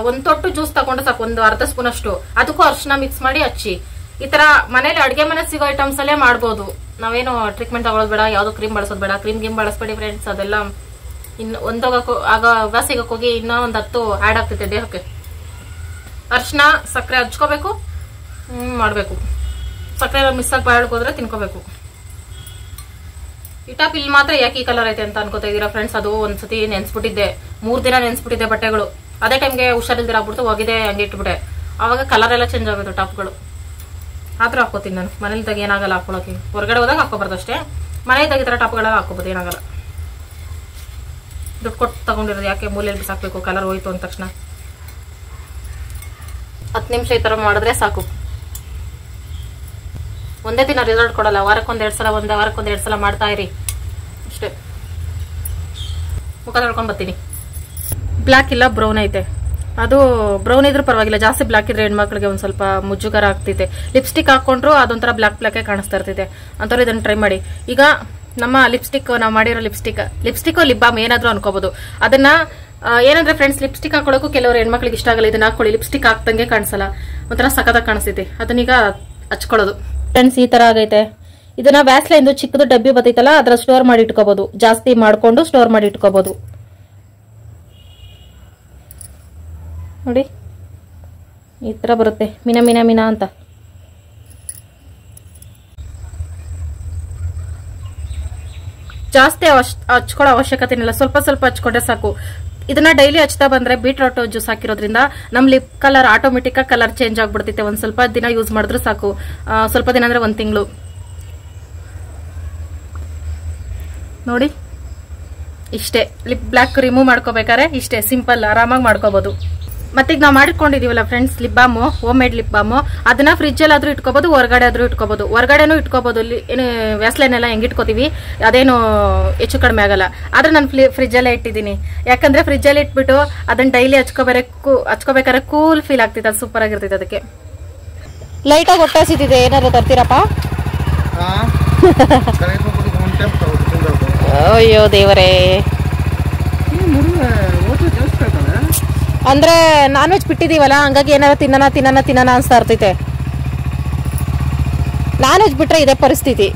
Speaker 1: ಒಂದ್ ತೊಟ್ಟು ಜ್ಯೂಸ್ ತಗೊಂಡು ಸಾಕು, ಒಂದು ಅರ್ಧ ಸ್ಪೂನ್ ಅಷ್ಟು. ಅದಕ್ಕೂ ಅರ್ಶನ ಮಿಕ್ಸ್ ಮಾಡಿ ಹಚ್ಚಿ. ಈ ತರ ಮನೇಲಿ ಅಡಿಗೆ ಮನೆ ಸಿಗೋ ಐಟಮ್ಸ್ ಅಲ್ಲೇ ಮಾಡ್ಬೋದು. ನಾವೇನು ಟ್ರೀಟ್ಮೆಂಟ್ ತಗೊಳ್ಳೋದು ಬೇಡ, ಯಾವ್ದು ಕ್ರೀಮ್ ಬಳಸೋದು ಬೇಡ. ಕ್ರೀಮ್ ಬಳಸ್ಬೇಡಿ ಫ್ರೆಂಡ್ಸ್, ಅದೆಲ್ಲ ಆಗ ಅಭ್ಯಾಸ ಸಿಗಕ್ಕೆ ಹೋಗಿ ಇನ್ನೂ ಒಂದು 10 ಆಡ್ ಆಗ್ತೈತೆ ದೇಹಕ್ಕೆ. ಅರ್ಶನ ಸಕ್ಕರೆ ಹಚ್ಕೋಬೇಕು, ಮಾಡ್ಬೇಕು. ಸಕ್ಕರೆ ಮಿಸ್ ಆಗಿ ಬಾಳಕ್ ಹೋದ್ರೆ ತಿನ್ಕೋಬೇಕು. ಈ ಟಾಪ್ ಇಲ್ಲಿ ಮಾತ್ರ ಯಾಕೆ ಈ ಕಲರ್ ಐತೆ ಅಂತ ಅನ್ಕೋತಾ ಇದೀರಾ ಫ್ರೆಂಡ್ಸ್? ಅದು ಒಂದ್ಸತಿ ನೆನ್ಸ್ಬಿಟ್ಟಿದ್ದೆ, 3 ದಿನ ನೆನ್ಸ್ಬಿಟ್ಟಿದ್ದೆ ಬಟ್ಟೆಗಳು. ಅದೇ ಟೈಮ್ಗೆ ಹುಷಾರಿಲ್ದಿರ ಆಗ್ಬಿಡ್ತು, ಹೋಗಿದೆ ಹಂಗೆ ಇಟ್ಬಿಟ್ಟೆ. ಅವಾಗ ಕಲರ್ ಎಲ್ಲ ಚೇಂಜ್ ಆಗೋದು ಟಾಪ್ಗಳು. ಆದ್ರೂ ಹಾಕೋತೀನಿ ನಾನು. ಮನೇಲಿದ್ದಾಗ ಏನಾಗಲ್ಲ ಹಾಕೊಳಕ್ಕೆ, ಹೊರಗಡೆ ಹೋದಾಗ ಹಾಕೋಬಾರ್ದು ಅಷ್ಟೇ. ಮನೆಯಿದ್ದಾಗ ಈ ತರ ಟಾಪ್ಗಳೆಲ್ಲ ಹಾಕೋಬಹುದು, ಏನಾಗಲ್ಲ. ದುಡ್ಡು ಕೊಟ್ಟು ತಗೊಂಡಿರೋದು ಯಾಕೆ ಮೂಲೆಯಲ್ಲಿ ಬಿಸಾಕ್ಬೇಕು, ಕಲರ್ ಹೋಯ್ತು ಅಂದ ತಕ್ಷಣ. 10 ನಿಮಿಷ ಈ ತರ ಮಾಡಿದ್ರೆ ಸಾಕು. ಒಂದೇ ದಿನ ರಿಸಲ್ಟ್ ಕೊಡಲ್ಲ, ವಾರಕ್ಕೊಂದೆರಡು ಸಲ ಮಾಡ್ತಾ ಇರಿ ಅಷ್ಟೇ. ಮುಖ ತೊಳ್ಕೊಂಡ್ ಬರ್ತೀನಿ. ಬ್ಲಾಕ್ ಇಲ್ಲ, ಬ್ರೌನ್ ಐತೆ. ಅದು ಬ್ರೌನ್ ಇದ್ರೂ ಪರವಾಗಿಲ್ಲ, ಜಾಸ್ತಿ ಬ್ಲಾಕ್ ಇದ್ರೆ ಹೆಣ್ಮಕ್ಳಿಗೆ ಒಂದ್ ಸ್ವಲ್ಪ ಮುಜುಗರ ಆಗ್ತೈತೆ. ಲಿಪ್ಸ್ಟಿಕ್ ಹಾಕೊಂಡ್ರು ಅದೊಂಥರ ಬ್ಲಾಕ್ ಕಾಣಿಸ್ತಾ ಇರ್ತೈತೆ. ಅಂತವ್ರು ಇದನ್ನ ಟ್ರೈ ಮಾಡಿ. ಈಗ ನಮ್ಮ ಲಿಪ್ಸ್ಟಿಕ್, ನಾವು ಮಾಡಿರೋ ಲಿಪ್ಸ್ಟಿಕ್ ಲಿಪ್ ಬಾಮ್ ಏನಾದ್ರೂ ಅನ್ಕೋಬಹುದು. ಅದನ್ನ ಏನಂದ್ರೆ ಫ್ರೆಂಡ್ಸ್, ಲಿಪ್ಸ್ಟಿಕ್ ಹಾಕೊಳ್ಳೋಕು ಕೆಲವರು ಹೆಣ್ಮಕ್ಳಿಗೆ ಇಷ್ಟ ಆಗಲ್ಲ. ಇದನ್ನ ಹಾಕೊಳ್ಳಿ, ಲಿಪ್ಸ್ಟಿಕ್ ಹಾಕ್ದಂಗೆ ಕಾಣಿಸಲ್ಲ, ಒಂಥರ ಸಖತ್ತಾಗಿ ಕಾಣಿಸ್ತೈತೆ. ಅದನ್ನೀಗ ಹಚ್ಕೊಳ್ಳೋದು ಫ್ರೆಂಡ್ಸ್. ಈ ತರ ಆಗೈತೆ. ಇದನ್ನ ವ್ಯಾಸ್ಲೈನ್ ಚಿಕ್ಕದು ಡಬ್ಬಿ ಬರ್ತೈತಲ್ಲ, ಅದ್ರ ಸ್ಟೋರ್ ಮಾಡಿ ಇಟ್ಕೋಬಹುದು. ಜಾಸ್ತಿ ಮಾಡ್ಕೊಂಡು ಸ್ಟೋರ್ ಮಾಡಿ ಇಟ್ಕೋಬಹುದು. ನೋಡಿ ಈ ತರ ಬರುತ್ತೆ, ಮಿನ ಅಂತ. ಜಾಸ್ತಿ ಹಚ್ಕೊಳ್ಳೋ ಅವಶ್ಯಕತೆ ಇಲ್ಲ, ಸ್ವಲ್ಪ ಹಚ್ಕೊಂಡ್ರೆ ಸಾಕು. ಇದನ್ನ ಡೈಲಿ ಹಚ್ತಾ ಬಂದ್ರೆ ಬೀಟ್ರೋಟ್ ಜ್ಯೂಸ್ ಹಾಕಿರೋದ್ರಿಂದ ನಮ್ ಲಿಪ್ ಕಲರ್ ಆಟೋಮೆಟಿಕ್ ಆಗಿ ಕಲರ್ ಚೇಂಜ್ ಆಗ್ಬಿಡ್ತೈತೆ. ಒಂದ್ ಸ್ವಲ್ಪ ದಿನ ಯೂಸ್ ಮಾಡಿದ್ರು ಸಾಕು. ಸ್ವಲ್ಪ ದಿನ ಅಂದ್ರೆ 1 ತಿಂಗಳು. ನೋಡಿ ಇಷ್ಟೇ. ಲಿಪ್ ಬ್ಲಾಕ್ ರಿಮೂವ್ ಮಾಡ್ಕೋಬೇಕಾದ್ರೆ ಇಷ್ಟೇ ಸಿಂಪಲ್, ಆರಾಮಾಗಿ ಮಾಡ್ಕೋಬಹುದು. ಮತ್ತೆ ಈಗ ನಾವು ಮಾಡಿಕೊಂಡಿದೀವಲ್ಲ friends lip balm, home made lip balm, ಅದನ್ನ ಫ್ರಿಜ್ ಅಲ್ಲಿ ಆದ್ರೂ ಇಟ್ಕೋಬಹುದು, ಹೊರಗಡೆ ಆದ್ರೂ ಇಟ್ಕೋಬಹುದು. ಹೊರಗಡೆನೂ ಇಟ್ಕೋಬಹುದು. ಏನು ವ್ಯಾಸ್ಲೈನ್ ಎಲ್ಲ ಹೆಂಗ್ ಇಟ್ಕೋತೀವಿ ಅದೇನು ಹೆಚ್ಚು ಕಡಿಮೆ ಆಗಲ್ಲ. ಆದ್ರೆ ನಾನು ಫ್ರಿಜ್ ಅಲ್ಲೇ ಇಟ್ಟಿದ್ದೀನಿ. ಯಾಕಂದ್ರೆ ಫ್ರಿಜ್ ಅಲ್ಲಿ ಇಟ್ಬಿಟ್ಟು ಅದನ್ನ ಡೈಲಿ ಹಚ್ಕೋಬೇಕಾದ್ರೆ ಕೂಲ್ ಫೀಲ್ ಆಗ್ತೈತೆ, ಅದು ಸೂಪರ್ ಆಗಿರ್ತೈತೆ. ಅದಕ್ಕೆ ಲೈಟ್ ಆಗಿ ಹೊಟ್ಟೆ ಹಸಿತಿದೆ, ಏನಾದ್ರು ತರ್ತೀರಪ್ಪ? ಅಯ್ಯೋ ದೇವರೇ, ಅಂದ್ರೆ ನಾನ್ ವೆಜ್ ಬಿಟ್ಟಿದೀವಲ್ಲ, ಹಂಗಾಗಿ ಏನಾರ ತಿನ್ನನ ಅನ್ಸ್ತಾ ಇರ್ತೈತೆ. ನಾನ್ ವೆಜ್ ಬಿಟ್ರೆ ಇದೇ ಪರಿಸ್ಥಿತಿ.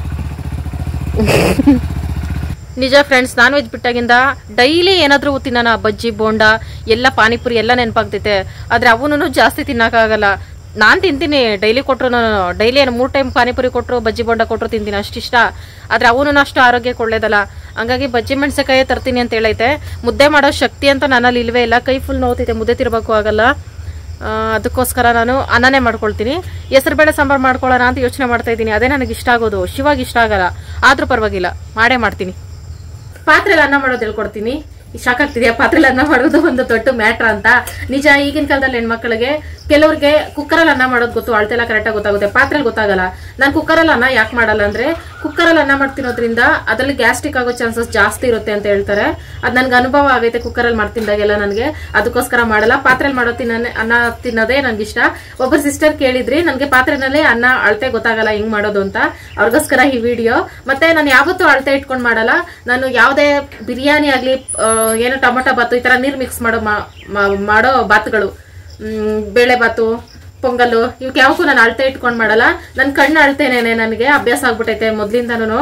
Speaker 1: ನಿಜ ಫ್ರೆಂಡ್ಸ್, ನಾನ್ ವೆಜ್ ಬಿಟ್ಟಾಗಿಂದ ಡೈಲಿ ಏನಾದ್ರೂ ತಿನ್ನೋಣ, ಬಜ್ಜಿ ಬೋಂಡ ಎಲ್ಲ ಪಾನಿಪುರಿ ಎಲ್ಲ ನೆನಪಾಗ್ತೈತೆ. ಆದ್ರೆ ಅವನು ಜಾಸ್ತಿ ತಿನ್ನಕ್ಕಾಗಲ್ಲ. ನಾನ್ ತಿಂತೀನಿ, ಡೈಲಿ ಕೊಟ್ರು, ಡೈಲಿ 3 ಟೈಮ್ ಪಾನಿಪುರಿ ಕೊಟ್ರು, ಬಜ್ಜಿ ಬೋಂಡ ಕೊಟ್ರು ತಿಂತೀನಿ, ಅಷ್ಟಿಷ್ಟ. ಆದ್ರೆ ಅವನು ಅಷ್ಟು ಆರೋಗ್ಯಕ್ಕೆ ಒಳ್ಳೇದಲ್ಲ. ಹಂಗಾಗಿ ಬಜ್ಜಿ ಮೆಣಸಿನಕಾಯಿ ತರ್ತೀನಿ ಅಂತ ಹೇಳೈತೆ. ಮುದ್ದೆ ಮಾಡೋ ಶಕ್ತಿ ಅಂತ ನನ್ನಲ್ಲಿ ಇಲ್ವೇ ಇಲ್ಲ, ಕೈ ಫುಲ್ ನೋವ್ತೈತೆ, ಮುದ್ದೆ ತಿರ್ಬೇಕು ಆಗಲ್ಲ. ಅದಕ್ಕೋಸ್ಕರ ನಾನು ಅನ್ನನೇ ಮಾಡ್ಕೊಳ್ತೀನಿ. ಹೆಸರುಬೇಳೆ ಸಾಂಬಾರು ಮಾಡ್ಕೊಳ್ಳೋಣ ಅಂತ ಯೋಚನೆ ಮಾಡ್ತಾ ಇದ್ದೀನಿ. ಅದೇ ನನಗೆ ಇಷ್ಟ ಆಗೋದು, ಶಿವಾಗಿ ಇಷ್ಟ ಆಗಲ್ಲ. ಆದ್ರೂ ಪರವಾಗಿಲ್ಲ, ಮಾಡೇ ಮಾಡ್ತೀನಿ. ಪಾತ್ರೆಲಿ ಅನ್ನ ಮಾಡೋದು ಹೇಳ್ಕೊಡ್ತೀನಿ. ಶಾಕಾಗ್ತಿದೆಯಾ? ಪಾತ್ರೆಲಿ ಅನ್ನ ಮಾಡೋದು ಒಂದು ದೊಡ್ಡ ಮ್ಯಾಟ್ರ್ ಅಂತ. ನಿಜ, ಈಗಿನ ಕಾಲದಲ್ಲಿ ಹೆಣ್ಮಕ್ಳಿಗೆ ಕೆಲವ್ರಿಗೆ ಕುಕ್ಕರಲ್ಲಿ ಅನ್ನ ಮಾಡೋದು ಗೊತ್ತು, ಅಳತೆಲ್ಲ ಕರೆಕ್ಟಾಗಿ ಗೊತ್ತಾಗುತ್ತೆ, ಪಾತ್ರೆಲಿ ಗೊತ್ತಾಗಲ್ಲ. ನಾನು ಕುಕ್ಕರಲ್ಲಿ ಅನ್ನ ಯಾಕೆ ಮಾಡಲ್ಲ ಅಂದ್ರೆ, ಕುಕ್ಕರಲ್ಲಿ ಅನ್ನ ಮಾಡ್ತಿರೋದ್ರಿಂದ ಅದರಲ್ಲಿ ಗ್ಯಾಸ್ಟ್ರಿಕ್ ಆಗೋ ಚಾನ್ಸಸ್ ಜಾಸ್ತಿ ಇರುತ್ತೆ ಅಂತ ಹೇಳ್ತಾರೆ. ಅದು ನನ್ಗೆ ಅನುಭವ ಆಗೈತೆ ಕುಕ್ಕರಲ್ಲಿ ಮಾಡ್ತಿದ್ದಾಗೆಲ್ಲ ನನಗೆ. ಅದಕ್ಕೋಸ್ಕರ ಮಾಡಲ್ಲ. ಪಾತ್ರೆಲಿ ಮಾಡೋ ಅನ್ನ ತಿನ್ನೋದೇ ನನ್ಗೆ ಇಷ್ಟ. ಒಬ್ಬರು ಸಿಸ್ಟರ್ ಕೇಳಿದ್ರಿ, ನನಗೆ ಪಾತ್ರೆನಲ್ಲೇ ಅನ್ನ ಅಳತೆ ಗೊತ್ತಾಗಲ್ಲ ಹೆಂಗ್ ಮಾಡೋದು ಅಂತ. ಅವ್ರಿಗೋಸ್ಕರ ಈ ವಿಡಿಯೋ. ಮತ್ತೆ ನಾನು ಯಾವತ್ತೂ ಅಳತೆ ಇಟ್ಕೊಂಡು ಮಾಡಲ್ಲ. ನಾನು ಯಾವುದೇ ಬಿರಿಯಾನಿ ಆಗ್ಲಿ, ಏನೋ ಟೊಮೊಟೊ ಬಾತು, ಈ ತರ ನೀರು ಮಿಕ್ಸ್ ಮಾಡೋ ಬಾತುಗಳು, ಬೇಳೆ ಬಾತು, ಪೊಂಗಲ್ಲು, ಇವಕ್ಕೆ ಯಾವಕ್ಕೂ ನಾನು ಅಳತೆ ಇಟ್ಕೊಂಡು ಮಾಡಲ್ಲ. ನನ್ನ ಕಣ್ಣು ಅಳತೆನೇನೆ ನನಗೆ ಅಭ್ಯಾಸ ಆಗ್ಬಿಟ್ಟೈತೆ ಮೊದ್ಲಿಂದಾನು.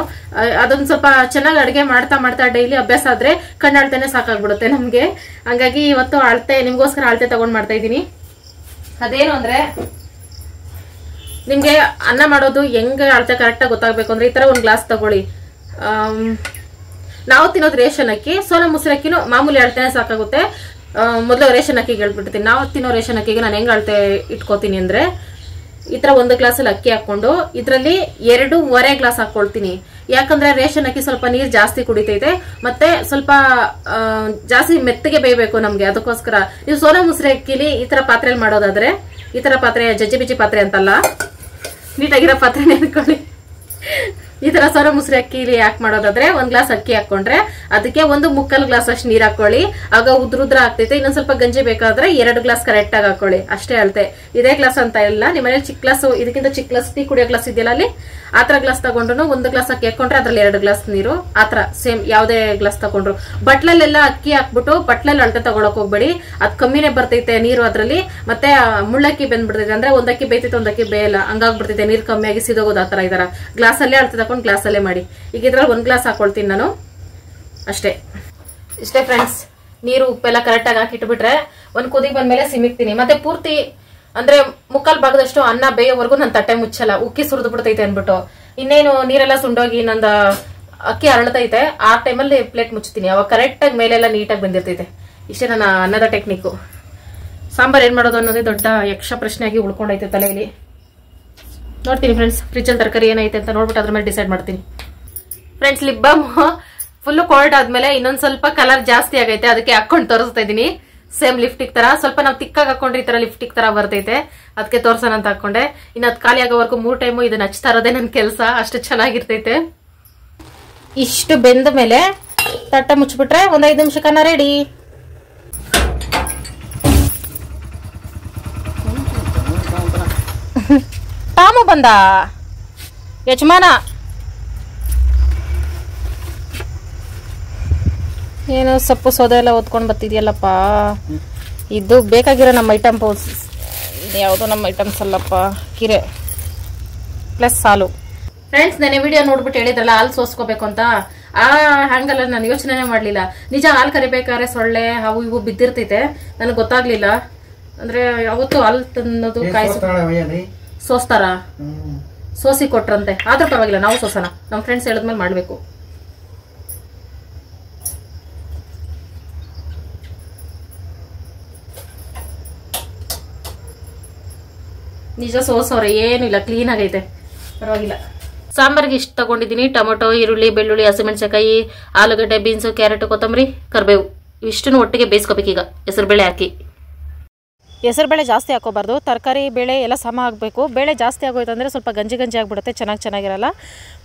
Speaker 1: ಅದೊಂದು ಸ್ವಲ್ಪ ಚೆನ್ನಾಗಿ ಅಡುಗೆ ಮಾಡ್ತಾ ಡೈಲಿ ಅಭ್ಯಾಸ ಆದ್ರೆ ಕಣ್ಣು ಅಳತೆನೆ ಸಾಕಾಗ್ಬಿಡುತ್ತೆ ನಮ್ಗೆ. ಹಂಗಾಗಿ ಇವತ್ತು ಅಳತೆ ನಿಮ್ಗೋಸ್ಕರ ಅಳತೆ ತಗೊಂಡ್ ಮಾಡ್ತಾ ಇದ್ದೀನಿ. ಅದೇನು ಅಂದ್ರೆ, ನಿಮ್ಗೆ ಅನ್ನ ಮಾಡೋದು ಹೆಂಗೆ ಅಳತೆ ಕರೆಕ್ಟಾಗಿ ಗೊತ್ತಾಗ್ಬೇಕು ಅಂದ್ರೆ, ಈ ತರ ಒಂದು ಗ್ಲಾಸ್ ತಗೊಳ್ಳಿ. ನಾವು ತಿನ್ನೋದು ರೇಷನ್ ಅಕ್ಕಿ, ಸೋನಾ ಮುಸ್ರಕ್ಕಿನೂ ಮಾಮೂಲಿ ಅಳತೆನೆ ಸಾಕಾಗುತ್ತೆ. ಮೊದಲು ರೇಷನ್ ಅಕ್ಕಿಗೆ ಹೇಳ್ಬಿಡ್ತೀನಿ. ನಾವು ತಿನ್ನೋ ರೇಷನ್ ಅಕ್ಕಿಗೆ ನಾನು ಹೆಂಗ್ ಅಳತೆ ಇಟ್ಕೋತೀನಿ ಅಂದ್ರೆ, ಈ ತರ 1 ಗ್ಲಾಸಲ್ಲಿ ಅಕ್ಕಿ ಹಾಕೊಂಡು ಇದರಲ್ಲಿ 2.5 ಗ್ಲಾಸ್ ಹಾಕೊಳ್ತೀನಿ. ಯಾಕಂದ್ರೆ ರೇಷನ್ ಅಕ್ಕಿ ಸ್ವಲ್ಪ ನೀರ್ ಜಾಸ್ತಿ ಕುಡಿತೈತೆ, ಮತ್ತೆ ಸ್ವಲ್ಪ ಜಾಸ್ತಿ ಮೆತ್ತಗೆ ಬೇಯಬೇಕು ನಮ್ಗೆ. ಅದಕ್ಕೋಸ್ಕರ ನೀವು ಸೋನಾ ಮುಸ್ರೆ ಅಕ್ಕಿಲಿ ಈ ತರ ಪಾತ್ರೆಯಲ್ಲಿ ಮಾಡೋದಾದ್ರೆ, ಈ ತರ ಪಾತ್ರೆ, ಜಜ್ಜಿ ಬಿಜ್ಜಿ ಪಾತ್ರೆ ಅಂತಲ್ಲ, ನೀಟಾಗಿರೋ ಪಾತ್ರೆನೇ ಅನ್ಕೊಳ್ಳಿ. ಈ ತರ ಸೊರ ಮುಸ್ರಿ ಅಕ್ಕಿಲಿ ಯಾಕೆ ಮಾಡೋದಾದ್ರೆ 1 ಗ್ಲಾಸ್ ಅಕ್ಕಿ ಹಾಕೊಂಡ್ರೆ ಅದಕ್ಕೆ 1 ಗ್ಲಾಸ್ ಅಷ್ಟು ನೀರ್ ಹಾಕೊಳ್ಳಿ. ಆಗ ಉದ್ರ ಆಗ್ತೈತೆ. ಇನ್ನೊಂದ್ ಸ್ವಲ್ಪ ಗಂಜಿ ಬೇಕಾದ್ರೆ 2 ಗ್ಲಾಸ್ ಕರೆಕ್ಟ್ ಆಗಿ ಹಾಕೊಳ್ಳಿ. ಅಷ್ಟೇ ಅಳತೆ. ಇದೇ ಗ್ಲಾಸ್ ಅಂತ ಇಲ್ಲ, ನಿಮ್ಮನೇಲಿ ಚಿಕ್ಕ ಗ್ಲಾಸ್, ಇದಕ್ಕಿಂತ ಚಿಕ್ಕ ಗ್ಲಾಸ್ ಟೀ ಕುಡಿಯೋ ಗ್ಲಾಸ್ ಇದೆಯಲ್ಲ, ಅಲ್ಲಿ ಆತರ ಗ್ಲಾಸ್ ತಗೊಂಡ್ರು 1 ಗ್ಲಾಸ್ ಅಕ್ಕಿ ಹಾಕೊಂಡ್ರೆ ಅದ್ರಲ್ಲಿ 2 ಗ್ಲಾಸ್ ನೀರು. ಆತರ ಸೇಮ್ ಯಾವ್ದೇ ಗ್ಲಾಸ್ ತಗೊಂಡ್ರು. ಬಟ್ಲಲ್ಲೆಲ್ಲ ಅಕ್ಕಿ ಹಾಕ್ಬಿಟ್ಟು ಬಟ್ಲಲ್ಲಿ ಅಳತೆ ತಗೊಳಕ್ ಹೋಗ್ಬೇಡಿ. ಅದ್ ಕಮ್ಮಿನೇ ಬರ್ತೈತೆ ನೀರು ಅದ್ರಲ್ಲಿ. ಮತ್ತೆ ಮುಳ್ಳಕ್ಕಿ ಬೆಂದ್ಬಿಡ್ತೈತೆ. ಅಂದ್ರೆ ಒಂದಕ್ಕಿ ಬೇಯ್ತೈತೆ, ಒಂದಕ್ಕಿ ಬೇಯಲ್ಲ, ಹಂಗಾಗ್ಬಿಡ್ತೈತೆ. ನೀರ್ ಕಮ್ಮಿಯಾಗಿ ಸಿದೋಗೋದು ಆತರ. ಇದರ ಗ್ಲಾಸ್ ಅಲ್ಲೇ ಅಳತೆ ತಗೊಂಡು ಗ್ಲಾಸ್ ಅಲ್ಲೇ ಮಾಡಿ. ಈಗ ಇದ್ರಲ್ಲಿ 1 ಗ್ಲಾಸ್ ಹಾಕೊಳ್ತೀನಿ ನಾನು ಅಷ್ಟೇ. ಇಷ್ಟೇ ಫ್ರೆಂಡ್ಸ್. ನೀರು ಉಪ್ಪೆಲ್ಲ ಕರೆಕ್ಟ್ ಆಗಿ ಹಾಕಿಟ್ಬಿಟ್ರೆ ಒಂದ್ ಕುದಿ ಬಂದ್ಮೇಲೆ ಸಿಮಿಕ್ತೀನಿ. ಮತ್ತೆ ಪೂರ್ತಿ ಅಂದ್ರೆ 1/4 ಭಾಗದಷ್ಟು ಅನ್ನ ಬೇಯೋವರೆಗೂ ನಾನು ತಟ್ಟೆ ಮುಚ್ಚಲ್ಲ, ಉಕ್ಕಿ ಸುರಿದು ಬಿಡ್ತೈತೆ ಅನ್ಬಿಟ್ಟು. ಇನ್ನೇನು ನೀರೆಲ್ಲ ಸುಂಡೋಗಿ ನಂದ ಅಕ್ಕಿ ಅರಳತೈತೆ, ಆ ಟೈಮಲ್ಲಿ ಪ್ಲೇಟ್ ಮುಚ್ತೀನಿ. ಅವಾಗ ಕರೆಕ್ಟ್ ಆಗಿ ಮೇಲೆಲ್ಲ ನೀಟಾಗಿ ಬಂದಿರ್ತೈತೆ. ಇಷ್ಟೇ ನನ್ನ ಅನ್ನದ ಟೆಕ್ನಿಕ್ಕು. ಸಾಂಬಾರ್ ಏನ್ ಮಾಡೋದು ಅನ್ನೋದೇ ದೊಡ್ಡ ಯಕ್ಷ ಪ್ರಶ್ನೆಯಾಗಿ ಉಳ್ಕೊಂಡೈತೆ ತಲೆಯಲ್ಲಿ. ನೋಡ್ತೀನಿ ಫ್ರೆಂಡ್ಸ್, ಫ್ರಿಜ್ಜಲ್ಲಿ ತರಕಾರಿ ಏನೈತೆ ಅಂತ ನೋಡ್ಬಿಟ್ಟು ಅದ್ರ ಮೇಲೆ ಡಿಸೈಡ್ ಮಾಡ್ತೀನಿ. Friends, lip balm full cold ಆದ್ಮೇಲೆ ಇನ್ನೊಂದ್ ಸ್ವಲ್ಪ ಕಲರ್ ಜಾಸ್ತಿ ಆಗೈತೆ, ಅದಕ್ಕೆ ಹಾಕೊಂಡು ತೋರಿಸ್ತಾ ಇದೀನಿ. ಸೇಮ್ ಲಿಫ್ಟಿಕ್ ತರ, ಸ್ವಲ್ಪ ನಾವು ತಿಕ್ಕಾಗಿ ಹಾಕೊಂಡ್ರೆ ಈ ತರ ಲಿಫ್ಟಿಕ್ ತರ ಬರ್ತೈತೆ, ಅದಕ್ಕೆ ತೋರ್ಸೋಣ ಅಂತ ಹಾಕೊಂಡೆ. ಇನ್ನು ಅದ್ ಖಾಲಿ ಆಗೋವರೆಗೂ 3 ಟೈಮು ಇದನ್ನ ಹಚ್ತಾ ಇರೋದೇ ನನ್ ಕೆಲಸ. ಅಷ್ಟು ಚೆನ್ನಾಗಿರ್ತೈತೆ. ಇಷ್ಟು ಬೆಂದ ಮೇಲೆ ತಟ್ಟೆ ಮುಚ್ಚಿಬಿಟ್ರೆ 1-5 ನಿಮಿಷಕ್ಕನ್ನ ರೆಡಿ. ಟಾಮು ಬಂದ ಯಜಮಾನ. ಏನು ಸೊಪ್ಪು ಸೌದೆ ಎಲ್ಲ ಓದ್ಕೊಂಡು ಬರ್ತಿದ್ಯಲ್ಲಪ್ಪ. ಇದು ಬೇಕಾಗಿರೋ ನಮ್ಮ ಐಟಮ್. ಇದು ಯಾವುದೋ ನಮ್ಮ ಐಟಮ್ಸ್ ಅಲ್ಲಪ್ಪ, ಕಿರೆ ಪ್ಲಸ್ ಹಾಲು. ಫ್ರೆಂಡ್ಸ್, ನೆನೆ ವಿಡಿಯೋ ನೋಡ್ಬಿಟ್ಟು ಹೇಳಿದ್ರಲ್ಲ ಹಾಲು ಸೋಸ್ಕೋಬೇಕು ಅಂತ. ಆ ಹ್ಯಾಂಗಲ್ಲ ನಾನು ಯೋಚನೆ ಮಾಡ್ಲಿಲ್ಲ. ನಿಜ ಹಾಲು ಕರಿಬೇಕಾದ್ರೆ ಸೊಳ್ಳೆ ಅವು ಇವು ಬಿದ್ದಿರ್ತೈತೆ, ನನಗೆ ಗೊತ್ತಾಗ್ಲಿಲ್ಲ. ಅಂದ್ರೆ ಯಾವತ್ತು ಹಾಲು ತಂದು ಕಾಯಿಸಿ ಸೋಸ್ತಾರ, ಸೋಸಿ ಕೊಟ್ರಂತೆ. ಆದ್ರೂ ಪರವಾಗಿಲ್ಲ, ನಾವು ಸೋಸೋಣ. ನಮ್ಮ ಫ್ರೆಂಡ್ಸ್ ಹೇಳಿದ್ಮೇಲೆ ಮಾಡ್ಬೇಕು. ನಿಜ ಸೋಸೋರೆ, ಏನು ಇಲ್ಲ, ಕ್ಲೀನ್ ಆಗೈತೆ, ಪರವಾಗಿಲ್ಲ. ಸಾಂಬಾರ್ಗೆ ಇಷ್ಟು ತಗೊಂಡಿದ್ದೀನಿ. ಟೊಮೊಟೊ, ಈರುಳ್ಳಿ, ಬೆಳ್ಳುಳ್ಳಿ, ಹಸಿಮೆಣಸಿನಕಾಯಿ, ಆಲೂಗಡ್ಡೆ, ಬೀನ್ಸು, ಕ್ಯಾರೆಟ್, ಕೊತ್ತಂಬರಿ, ಕರಿಬೇವು ಇಷ್ಟನ್ನು ಒಟ್ಟಿಗೆ ಬೇಯಿಸ್ಕೋಬೇಕೀಗ. ಹೆಸರುಬೇಳೆ ಹಾಕಿ. ಹೆಸರುಬೇಳೆ ಜಾಸ್ತಿ ಹಾಕೋಬಾರ್ದು, ತರಕಾರಿ ಬೇಳೆ ಎಲ್ಲ ಸಮ ಆಗಬೇಕು. ಬೇಳೆ ಜಾಸ್ತಿ ಆಗೋಯ್ತು ಅಂದರೆ ಸ್ವಲ್ಪ ಗಂಜಿ ಗಂಜಿ ಆಗಿಬಿಡುತ್ತೆ, ಚೆನ್ನಾಗಿರಲ್ಲ.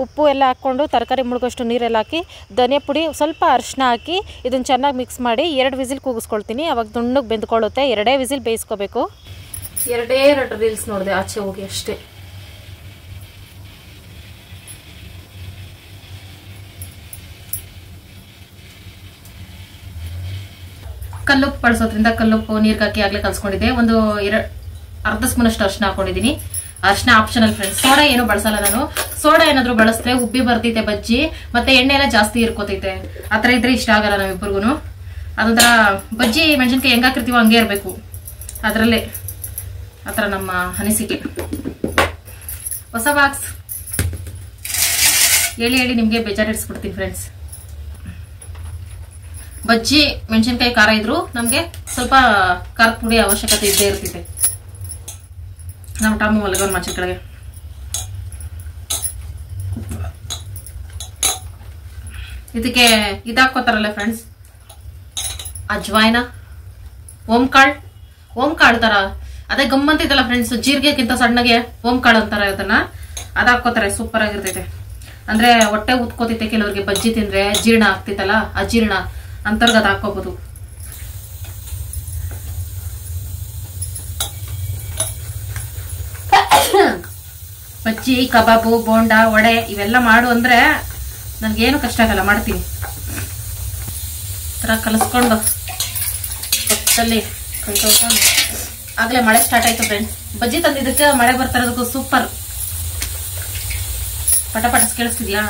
Speaker 1: ಉಪ್ಪು ಎಲ್ಲ ಹಾಕ್ಕೊಂಡು ತರಕಾರಿ ಮುಳುಗೋಷ್ಟು ನೀರೆಲ್ಲ ಹಾಕಿ, ಧನಿಯಾ ಪುಡಿ, ಸ್ವಲ್ಪ ಅರಿಶಿನ ಹಾಕಿ ಇದನ್ನು ಚೆನ್ನಾಗಿ ಮಿಕ್ಸ್ ಮಾಡಿ 2 ವಿಸಿಲ್ ಕೂಗಿಸ್ಕೊಳ್ತೀನಿ. ಅವಾಗ ದುಣ್ಣಗೆ ಬೆಂದ್ಕೊಳ್ಳುತ್ತೆ. 2 ವಿಸಿಲ್ ಬೇಯಿಸ್ಕೋಬೇಕು. 2 ರೀಲ್ಸ್ ನೋಡಿದೆ ಆಚೆ ಹೋಗಿ ಅಷ್ಟೇ. ಕಲ್ಲುಪ್ಪು ಬಳಸೋದ್ರಿಂದ ಕಲ್ಲುಪ್ಪು ನೀರ್ಗೆ ಹಾಕಿ ಆಗ್ಲೇ ಕಲ್ಸ್ಕೊಂಡಿದ್ದೆ. ಒಂದು ಅರ್ಧ ಸ್ಪೂನ್ ಅಷ್ಟು ಅರಿಶಿನ ಹಾಕೊಂಡಿದೀನಿ. ಅರಿಶಿನ ಆಪ್ಷನಲ್ ಫ್ರೆಂಡ್ಸ್. ಸೋಡಾ ಏನು ಬಳಸಲ್ಲ ನಾನು. ಸೋಡಾ ಏನಾದ್ರು ಬಳಸಿದ್ರೆ ಉಬ್ಬಿ ಬರ್ತೈತೆ ಬಜ್ಜಿ, ಮತ್ತೆ ಎಣ್ಣೆ ಎಲ್ಲ ಜಾಸ್ತಿ ಇರ್ಕೋತೈತೆ. ಆತರ ಇದ್ರೆ ಇಷ್ಟ ಆಗಲ್ಲ ನಾವಿಬ್ಬರಿಗೂ. ಅದೊಂಥರ ಬಜ್ಜಿ ಮೆಣಸಿನ್ಕಾಯಿ ಹೆಂಗ್ ಹಾಕಿರ್ತೀವೋ ಹಂಗೆ ಇರ್ಬೇಕು, ಅದ್ರಲ್ಲೇ. ಆತರ ನಮ್ಮ ಅನಿಸಿಕೆ. ಹೊಸ ಬಾಕ್ಸ್ ಹೇಳಿ ನಿಮ್ಗೆ ಬೇಜಾರಿಡಿಸ್ಬಿಡ್ತೀನಿ ಫ್ರೆಂಡ್ಸ್. ಬಜ್ಜಿ ಮೆಣಸಿನ್ಕಾಯಿ ಖಾರ ಇದ್ರು ನಮ್ಗೆ ಸ್ವಲ್ಪ ಖಾರದ ಪುಡಿ ಅವಶ್ಯಕತೆ ಇದ್ದೇ ಇರ್ತಿದೆ. ನಮ್ಮ ಟಾಮು ಮಲಗೋನ್ ಮಚ್ಚ ಕೆಳಗೆ. ಇದಕ್ಕೆ ಇದಾಕೋತಾರಲ್ಲ ಫ್ರೆಂಡ್ಸ್, ಅಜ್ವಾಯ್ನ, ಓಂಕಾಳ್ ತರ ಅದೇ ಗಮ್ಮಂತಿದ್ದಲ್ಲ ಫ್ರೆಂಡ್ಸ್. ಜೀರಿಗೆಕ್ಕಿಂತ ಸಣ್ಣಗೆ ಓಂಕಾಳು ಅಂತಾರ ಅದನ್ನ. ಅದಾಕೋತಾರೆ, ಸೂಪರ್ ಆಗಿರ್ತೈತೆ. ಅಂದ್ರೆ ಹೊಟ್ಟೆ ಉತ್ಕೋತೈತೆ ಕೆಲವ್ರಿಗೆ ಬಜ್ಜಿ ತಿಂದ್ರೆ, ಜೀರ್ಣ ಆಗ್ತಿತ್ತಲ್ಲ, ಅಜೀರ್ಣ ಅಂತರ್ಗತ ಹಾಕೋಬಹುದು. ಬಜ್ಜಿ, ಕಬಾಬು, ಬೋಂಡ, ವಡೆ ಇವೆಲ್ಲ ಮಾಡು ಅಂದ್ರೆ ನನ್ಗೇನು ಕಷ್ಟ ಆಗಲ್ಲ, ಮಾಡ್ತೀನಿ. ತರ ಕಲಸ್ಕೊಂಡು ಹೊತ್ತಲ್ಲಿ ಕೈ ತೊಳ್ಕೊಂಡು. ಆಗ್ಲೇ ಮಳೆ ಸ್ಟಾರ್ಟ್ ಆಯ್ತು ಫ್ರೆಂಡ್ಸ್. ಬಜ್ಜಿ ತಂದಿದ್ದಕ್ಕೆ ಮಳೆ ಬರ್ತಾ ಇರೋದಕ್ಕೂ ಸೂಪರ್. ಪಟಪಟಸ್ ಕೇಳಿಸ್ತಿದ್ಯಾ?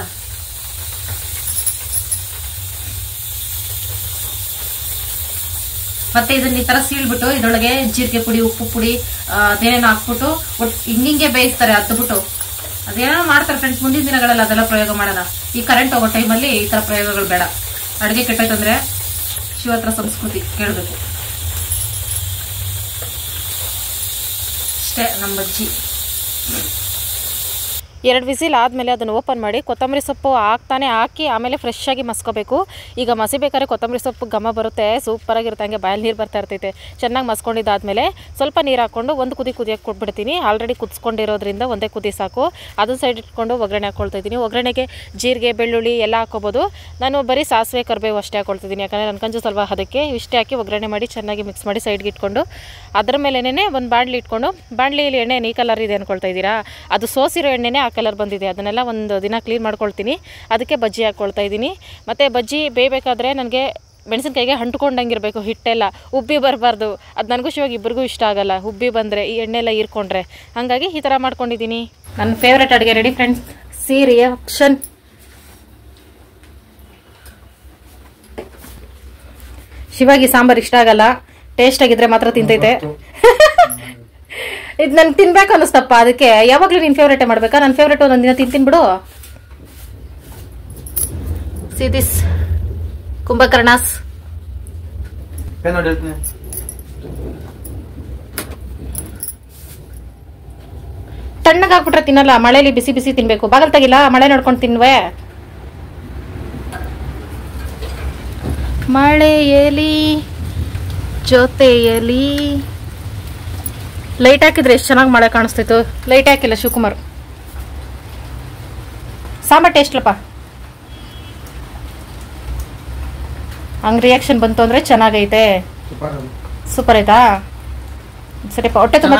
Speaker 1: ಮತ್ತೆ ಇದನ್ನ ಈ ತರ ಸೀಳ್ಬಿಟ್ಟು ಇದ್ರೊಳಗೆ ಜೀರಿಗೆ ಪುಡಿ, ಉಪ್ಪು ಪುಡಿ, ಅದೇನೇನೋ ಹಾಕ್ಬಿಟ್ಟು ಹಿಂಗೆ ಬೇಯಿಸ್ತಾರೆ. ಅದ್ಬಿಟ್ಟು ಅದೇನೋ ಮಾಡ್ತಾರೆ ಫ್ರೆಂಡ್ಸ್. ಮುಂದಿನ ದಿನಗಳಲ್ಲಿ ಅದೆಲ್ಲ ಪ್ರಯೋಗ ಮಾಡೋಣ. ಈ ಕರೆಂಟ್ ಹೋಗೋ ಟೈಮಲ್ಲಿ ಈ ತರ ಪ್ರಯೋಗಗಳು ಬೇಡ. ಅಡುಗೆ ಕೆಟ್ಟೋಯ್ತಂದ್ರೆ ಶಿವತ್ರ ಸಂಸ್ಕೃತಿ ಕೇಳಬೇಕು ಅಷ್ಟೇ. ನಮ್ಮ ಬಜ್ಜಿ 2 ವಿಸಿಲ್ ಆದಮೇಲೆ ಅದನ್ನು ಓಪನ್ ಮಾಡಿ ಕೊತ್ತಂಬರಿ ಸೊಪ್ಪು ಹಾಕಿ ಆಮೇಲೆ ಫ್ರೆಶ್ ಆಗಿ ಮಸ್ಕೋಬೇಕು. ಈಗ ಮಸಿಬೇಕಾದ್ರೆ ಕೊತ್ತಂಬರಿ ಸೊಪ್ಪು ಘಮ ಬರುತ್ತೆ, ಸೂಪರಾಗಿರುತ್ತೆ, ಹಂಗೆ ಬಾಯಲ್ಲಿ ನೀರು ಬರ್ತಾ ಇರ್ತೈತೆ. ಚೆನ್ನಾಗಿ ಮಸ್ಕೊಂಡಿದ್ದಾದಮೇಲೆ ಸ್ವಲ್ಪ ನೀರು ಹಾಕ್ಕೊಂಡು ಒಂದು ಕುದಿಯೋಕ್ಕೆ ಕೊಟ್ಬಿಡ್ತೀನಿ. ಆಲ್ರೆಡಿ ಕುದಿಸ್ಕೊಂಡಿರೋದ್ರಿಂದ ಒಂದೇ ಕುದಿ ಸಾಕು. ಅದನ್ನು ಸೈಡ್ ಇಟ್ಕೊಂಡು ಒಗ್ಗರಣೆ ಹಾಕ್ಕೊಳ್ತಾ ಇದ್ದೀನಿ. ಒಗ್ಗರಣೆಗೆ ಜೀರಿಗೆ ಬೆಳ್ಳುಳ್ಳಿ ಎಲ್ಲ ಹಾಕೋಬೋದು. ನಾನು ಬರೀ ಸಾಸಿವೆ ಕರಿಬೇವು ಅಷ್ಟೇ ಹಾಕ್ಕೊಳ್ತಿದ್ದೀನಿ, ಯಾಕಂದರೆ ನನ್ನ ಕಂಜು ಸ್ವಲ್ಪ ಅದಕ್ಕೆ ಇಷ್ಟೇ ಹಾಕಿ ಒಗ್ಗರಣೆ ಮಾಡಿ ಚೆನ್ನಾಗಿ ಮಿಕ್ಸ್ ಮಾಡಿ ಸೈಡ್ಗೆ ಇಟ್ಕೊಂಡು ಅದರ ಮೇಲೇ ಒಂದು ಬಾಣಲಿ ಇಟ್ಕೊಂಡು, ಬಾಣಲಿಯಲ್ಲಿ ಎಣ್ಣೆ ಈ ಕಲರ್ ಇದೆ ಅಂದ್ಕೊಳ್ತಾ ಇದ್ದೀರಾ, ಅದು ಸೋಸಿರೋ ಎಣ್ಣೆನೇ ಆ ಕಲರ್ ಬಂದಿದೆ. ಅದನ್ನೆಲ್ಲ ಒಂದು ದಿನ ಕ್ಲೀನ್ ಮಾಡ್ಕೊಳ್ತೀನಿ. ಅದಕ್ಕೆ ಬಜ್ಜಿ ಹಾಕ್ಕೊಳ್ತಾ ಇದ್ದೀನಿ. ಮತ್ತು ಬಜ್ಜಿ ಬೇಯಬೇಕಾದ್ರೆ ನನಗೆ ಮೆಣಸಿನ್ಕಾಯಿಗೆ ಅಂಟ್ಕೊಂಡಂಗಿರಬೇಕು, ಹಿಟ್ಟೆಲ್ಲ ಉಬ್ಬಿ ಬರಬಾರ್ದು. ಅದು ನನಗೂ ಶಿವಾಗ ಇಬ್ಬರಿಗೂ ಇಷ್ಟ ಆಗಲ್ಲ, ಉಬ್ಬಿ ಬಂದರೆ ಈ ಎಣ್ಣೆಲ್ಲ ಹೀರ್ಕೊಂಡ್ರೆ. ಹಾಗಾಗಿ ಈ ಥರ ಮಾಡ್ಕೊಂಡಿದ್ದೀನಿ. ನನ್ನ ಫೇವ್ರೆಟ್ ಅಡುಗೆ ರೆಡಿ ಫ್ರೆಂಡ್ಸ್. See reaction. ಶಿವಾಗಿ ಸಾಂಬಾರು ಇಷ್ಟ ಆಗಲ್ಲ, ಟೇಸ್ಟ್ ಆಗಿದ್ರೆ ಮಾತ್ರ ತಿಂತೈತೆ. ಇದು ನಂಗೆ ತಿನ್ಬೇಕು ಅನ್ನಿಸ್ತಪ್ಪ, ಅದಕ್ಕೆ ಯಾವಾಗಲೂ ನಿನ್ನ ಫೇವ್ರೇಟೇ ಮಾಡ್ಬೇಕಾ? ನನ್ನ ಫೇವ್ರೇಟ್ ಒಂದೊಂದು ದಿನ ತಿಂತೀನಿ ಬಿಡು. See this ಕುಂಭಕರ್ಣಾಸ್. ತಣ್ಣಗಾಕ್ಬಿಟ್ರೆ ತಿನ್ನಲ್ಲ, ಮಳೆಯಲ್ಲಿ ಬಿಸಿ ಬಿಸಿ ತಿನ್ಬೇಕು. ಬಾಗಲ್ ತೆಗಿಲ್ಲ, ಮಳೆ ನೋಡ್ಕೊಂಡು ತಿನ್ನುವೆ. ಮಳೆಯಲ್ಲಿ ಜೊತೆಯಲ್ಲಿ ಲೈಟ್ ಹಾಕಿದ್ರೆ ಎಷ್ಟು ಚೆನ್ನಾಗಿ ಮಳೆ ಕಾಣಿಸ್ತಿತ್ತು. ಲೈಟ್ ಹಾಕಿಲ್ಲ ಶಿವಕುಮಾರ್. ಸಾಂಬಾರ್ ಟೇಸ್ಟ್ಲಪ್ಪ. ಹಂಗೆ ರಿಯಾಕ್ಷನ್ ಬಂತು ಅಂದರೆ ಚೆನ್ನಾಗೈತೆ. ಸೂಪರ್ ಆಯ್ತಾ? ಸರಿಪ್ಪ, ಹೊಟ್ಟೆ ತುಂಬ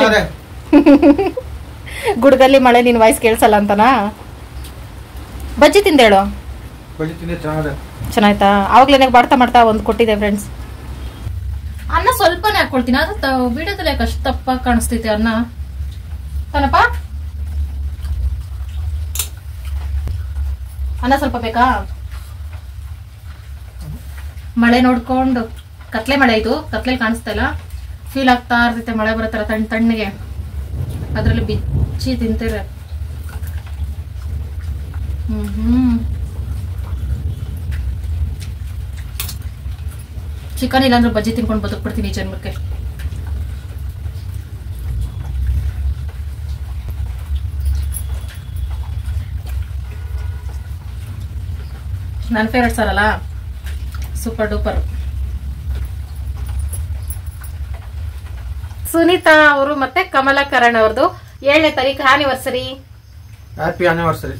Speaker 1: ಗುಡ್ಗಲ್ಲಿ ಮಳೆ ನಿನ್ನ ವಾಯ್ಸ್ ಕೇಳಿಸಲ್ಲ ಅಂತನಾ? ಬಜ್ಜಿ ತಿಂದೇಳು ಚೆನ್ನಾಯ್ತಾ? ಆವಾಗಲೇ ಬಾಡ್ತಾ ಮಾಡ್ತಾ ಒಂದು ಕೊಟ್ಟಿದೆ ಫ್ರೆಂಡ್ಸ್. ಅನ್ನ ಸ್ವಲ್ಪನೇ ಹಾಕೊಳ್ತೀನಿ, ಅದು ವಿಡಿಯೋದಲ್ಲಿ ಯಾಕೆ ಅಷ್ಟು ತಪ್ಪಾಗಿ ಕಾಣಿಸ್ತೈತೆ ಅನ್ನ ತಾನಪ್ಪ? ಅನ್ನ ಸ್ವಲ್ಪ ಬೇಕಾ? ಮಳೆ ನೋಡ್ಕೊಂಡು, ಕತ್ಲೆ ಮಳೆ ಇದು, ಕತ್ಲೆಲಿ ಕಾಣಿಸ್ತಾ ಇಲ್ಲ, ಫೀಲ್ ಆಗ್ತಾ ಇರ್ತೈತೆ ಮಳೆ ಬರತ್ತರ ತಣ್ಣಗೆ. ಅದರಲ್ಲಿ ಬಿಚ್ಚಿ ತಿಂತೀರ. ಚಿಕನ್ ಇಲ್ಲಾಂದ್ರೆ ಬಜ್ಜಿ ತಿನ್ಕೊಂಡು ಬದುಕ್ಬಿಡ್ತೀನಿ ಜನ್ಮಕ್ಕೆ. ನನ್ನ ಫೇವ್ರೆಟ್ ಸರ್ ಅಲ್ಲ, ಸೂಪರ್ ಡೂಪರ್. ಸುನೀತಾ ಅವರು ಮತ್ತೆ ಕಮಲಾಕರಣ್ ಅವ್ರದ್ದು 7ನೇ ತಾರೀಕು anniversary.
Speaker 2: Happy anniversary.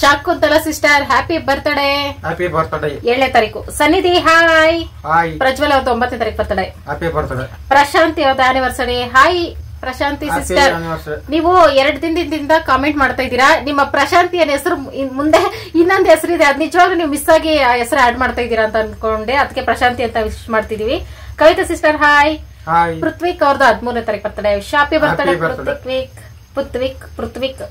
Speaker 1: Shakuntala sister happy birthday.
Speaker 2: Happy birthday.
Speaker 1: 7ನೇ ತಾರೀಕು. ಸನ್ನಿಧಿ ಹಾಯ್.
Speaker 2: ಹಾಯ್.
Speaker 1: ಪ್ರಜ್ವಲ್ ಅವ್ರದ್ದು 9ನೇ ತಾರೀಕು ಬರ್ತ್ಡೇ.
Speaker 2: Happy birthday.
Speaker 1: ಪ್ರಶಾಂತಿ ಅವ್ರದ್ದು ಆನಿವರ್ಸರಿ. ಹಾಯ್ ಪ್ರಶಾಂತಿ ಸಿಸ್ಟರ್. ನೀವು 2 ದಿನದಿಂದ ಕಾಮೆಂಟ್ ಮಾಡ್ತಾ ಇದ್ದೀರಾ. ನಿಮ್ಮ ಪ್ರಶಾಂತಿ ಅನ್ನೋ ಹೆಸರು ಮುಂದೆ ಇನ್ನೊಂದು ಹೆಸರಿದೆ, ಅದ್ ನಿಜವಾಗ್ಲೂ ನೀವು ಮಿಸ್ ಆಗಿ ಆ ಹೆಸರು ಆಡ್ ಮಾಡ್ತಾ ಇದ್ದೀರಾ ಅಂತ ಅನ್ಕೊಂಡೆ, ಅದಕ್ಕೆ ಪ್ರಶಾಂತಿ ಅಂತ ವಿಶ್ ಮಾಡ್ತಿದೀವಿ. Kavita sister hi. ಪೃಥ್ವಿಕ್ ಅವ್ರದ್ದು 13ನೇ ತಾರೀಕು ಬರ್ತಡೆ. Happy birthday. ಪೃಥ್ವಿಕ್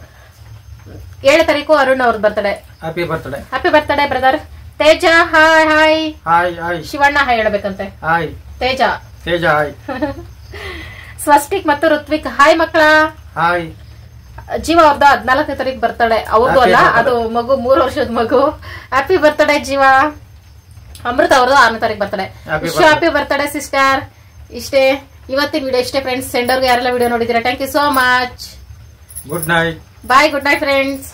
Speaker 1: 7ನೇ ತಾರೀಕು. ಅರುಣ್ ಅವ್ರದ್ದು birthday.
Speaker 2: Happy birthday.
Speaker 1: Happy birthday brother. Teja hi hi.
Speaker 2: Hi hi.
Speaker 1: Shivanna hi ಹೇಳ್ಬೇಕಂತೆ.
Speaker 2: ಹಾಯ್.
Speaker 1: ತೇಜ
Speaker 2: ಹಾಯ್.
Speaker 1: ಸ್ವಸ್ಟಿಕ್ ಮತ್ತು ಋತ್ವಿಕ್ ಹಾಯ್ ಮಕ್ಕಳ.
Speaker 2: ಹಾಯ್.
Speaker 1: ಜೀವ ಅವ್ರದ್ದು 14ನೇ ತಾರೀಕು ಬರ್ತಡೆ. ಅವ್ರದ್ದು ಅಲ್ಲ, ಅದು ಮಗು 3 ವರ್ಷದ ಮಗು. ಹ್ಯಾಪಿ ಬರ್ತ್ಡೇ ಜೀವ. ಅಮೃತ ಅವ್ರದ್ದು 6ನೇ ತಾರೀಕು ಬರ್ತಡೆ. Happy birthday sister. ಇಷ್ಟೇ ಇವತ್ತಿನ ವಿಡಿಯೋ. ಇಷ್ಟೇ ಫ್ರೆಂಡ್ಸ್. ಸೆಂಡರ್ಗೆ ಯಾರೆಲ್ಲ ವಿಡಿಯೋ ನೋಡಿದ್ದೀರಾ, thank you so much.
Speaker 2: Good night.
Speaker 1: Bye. Good night friends.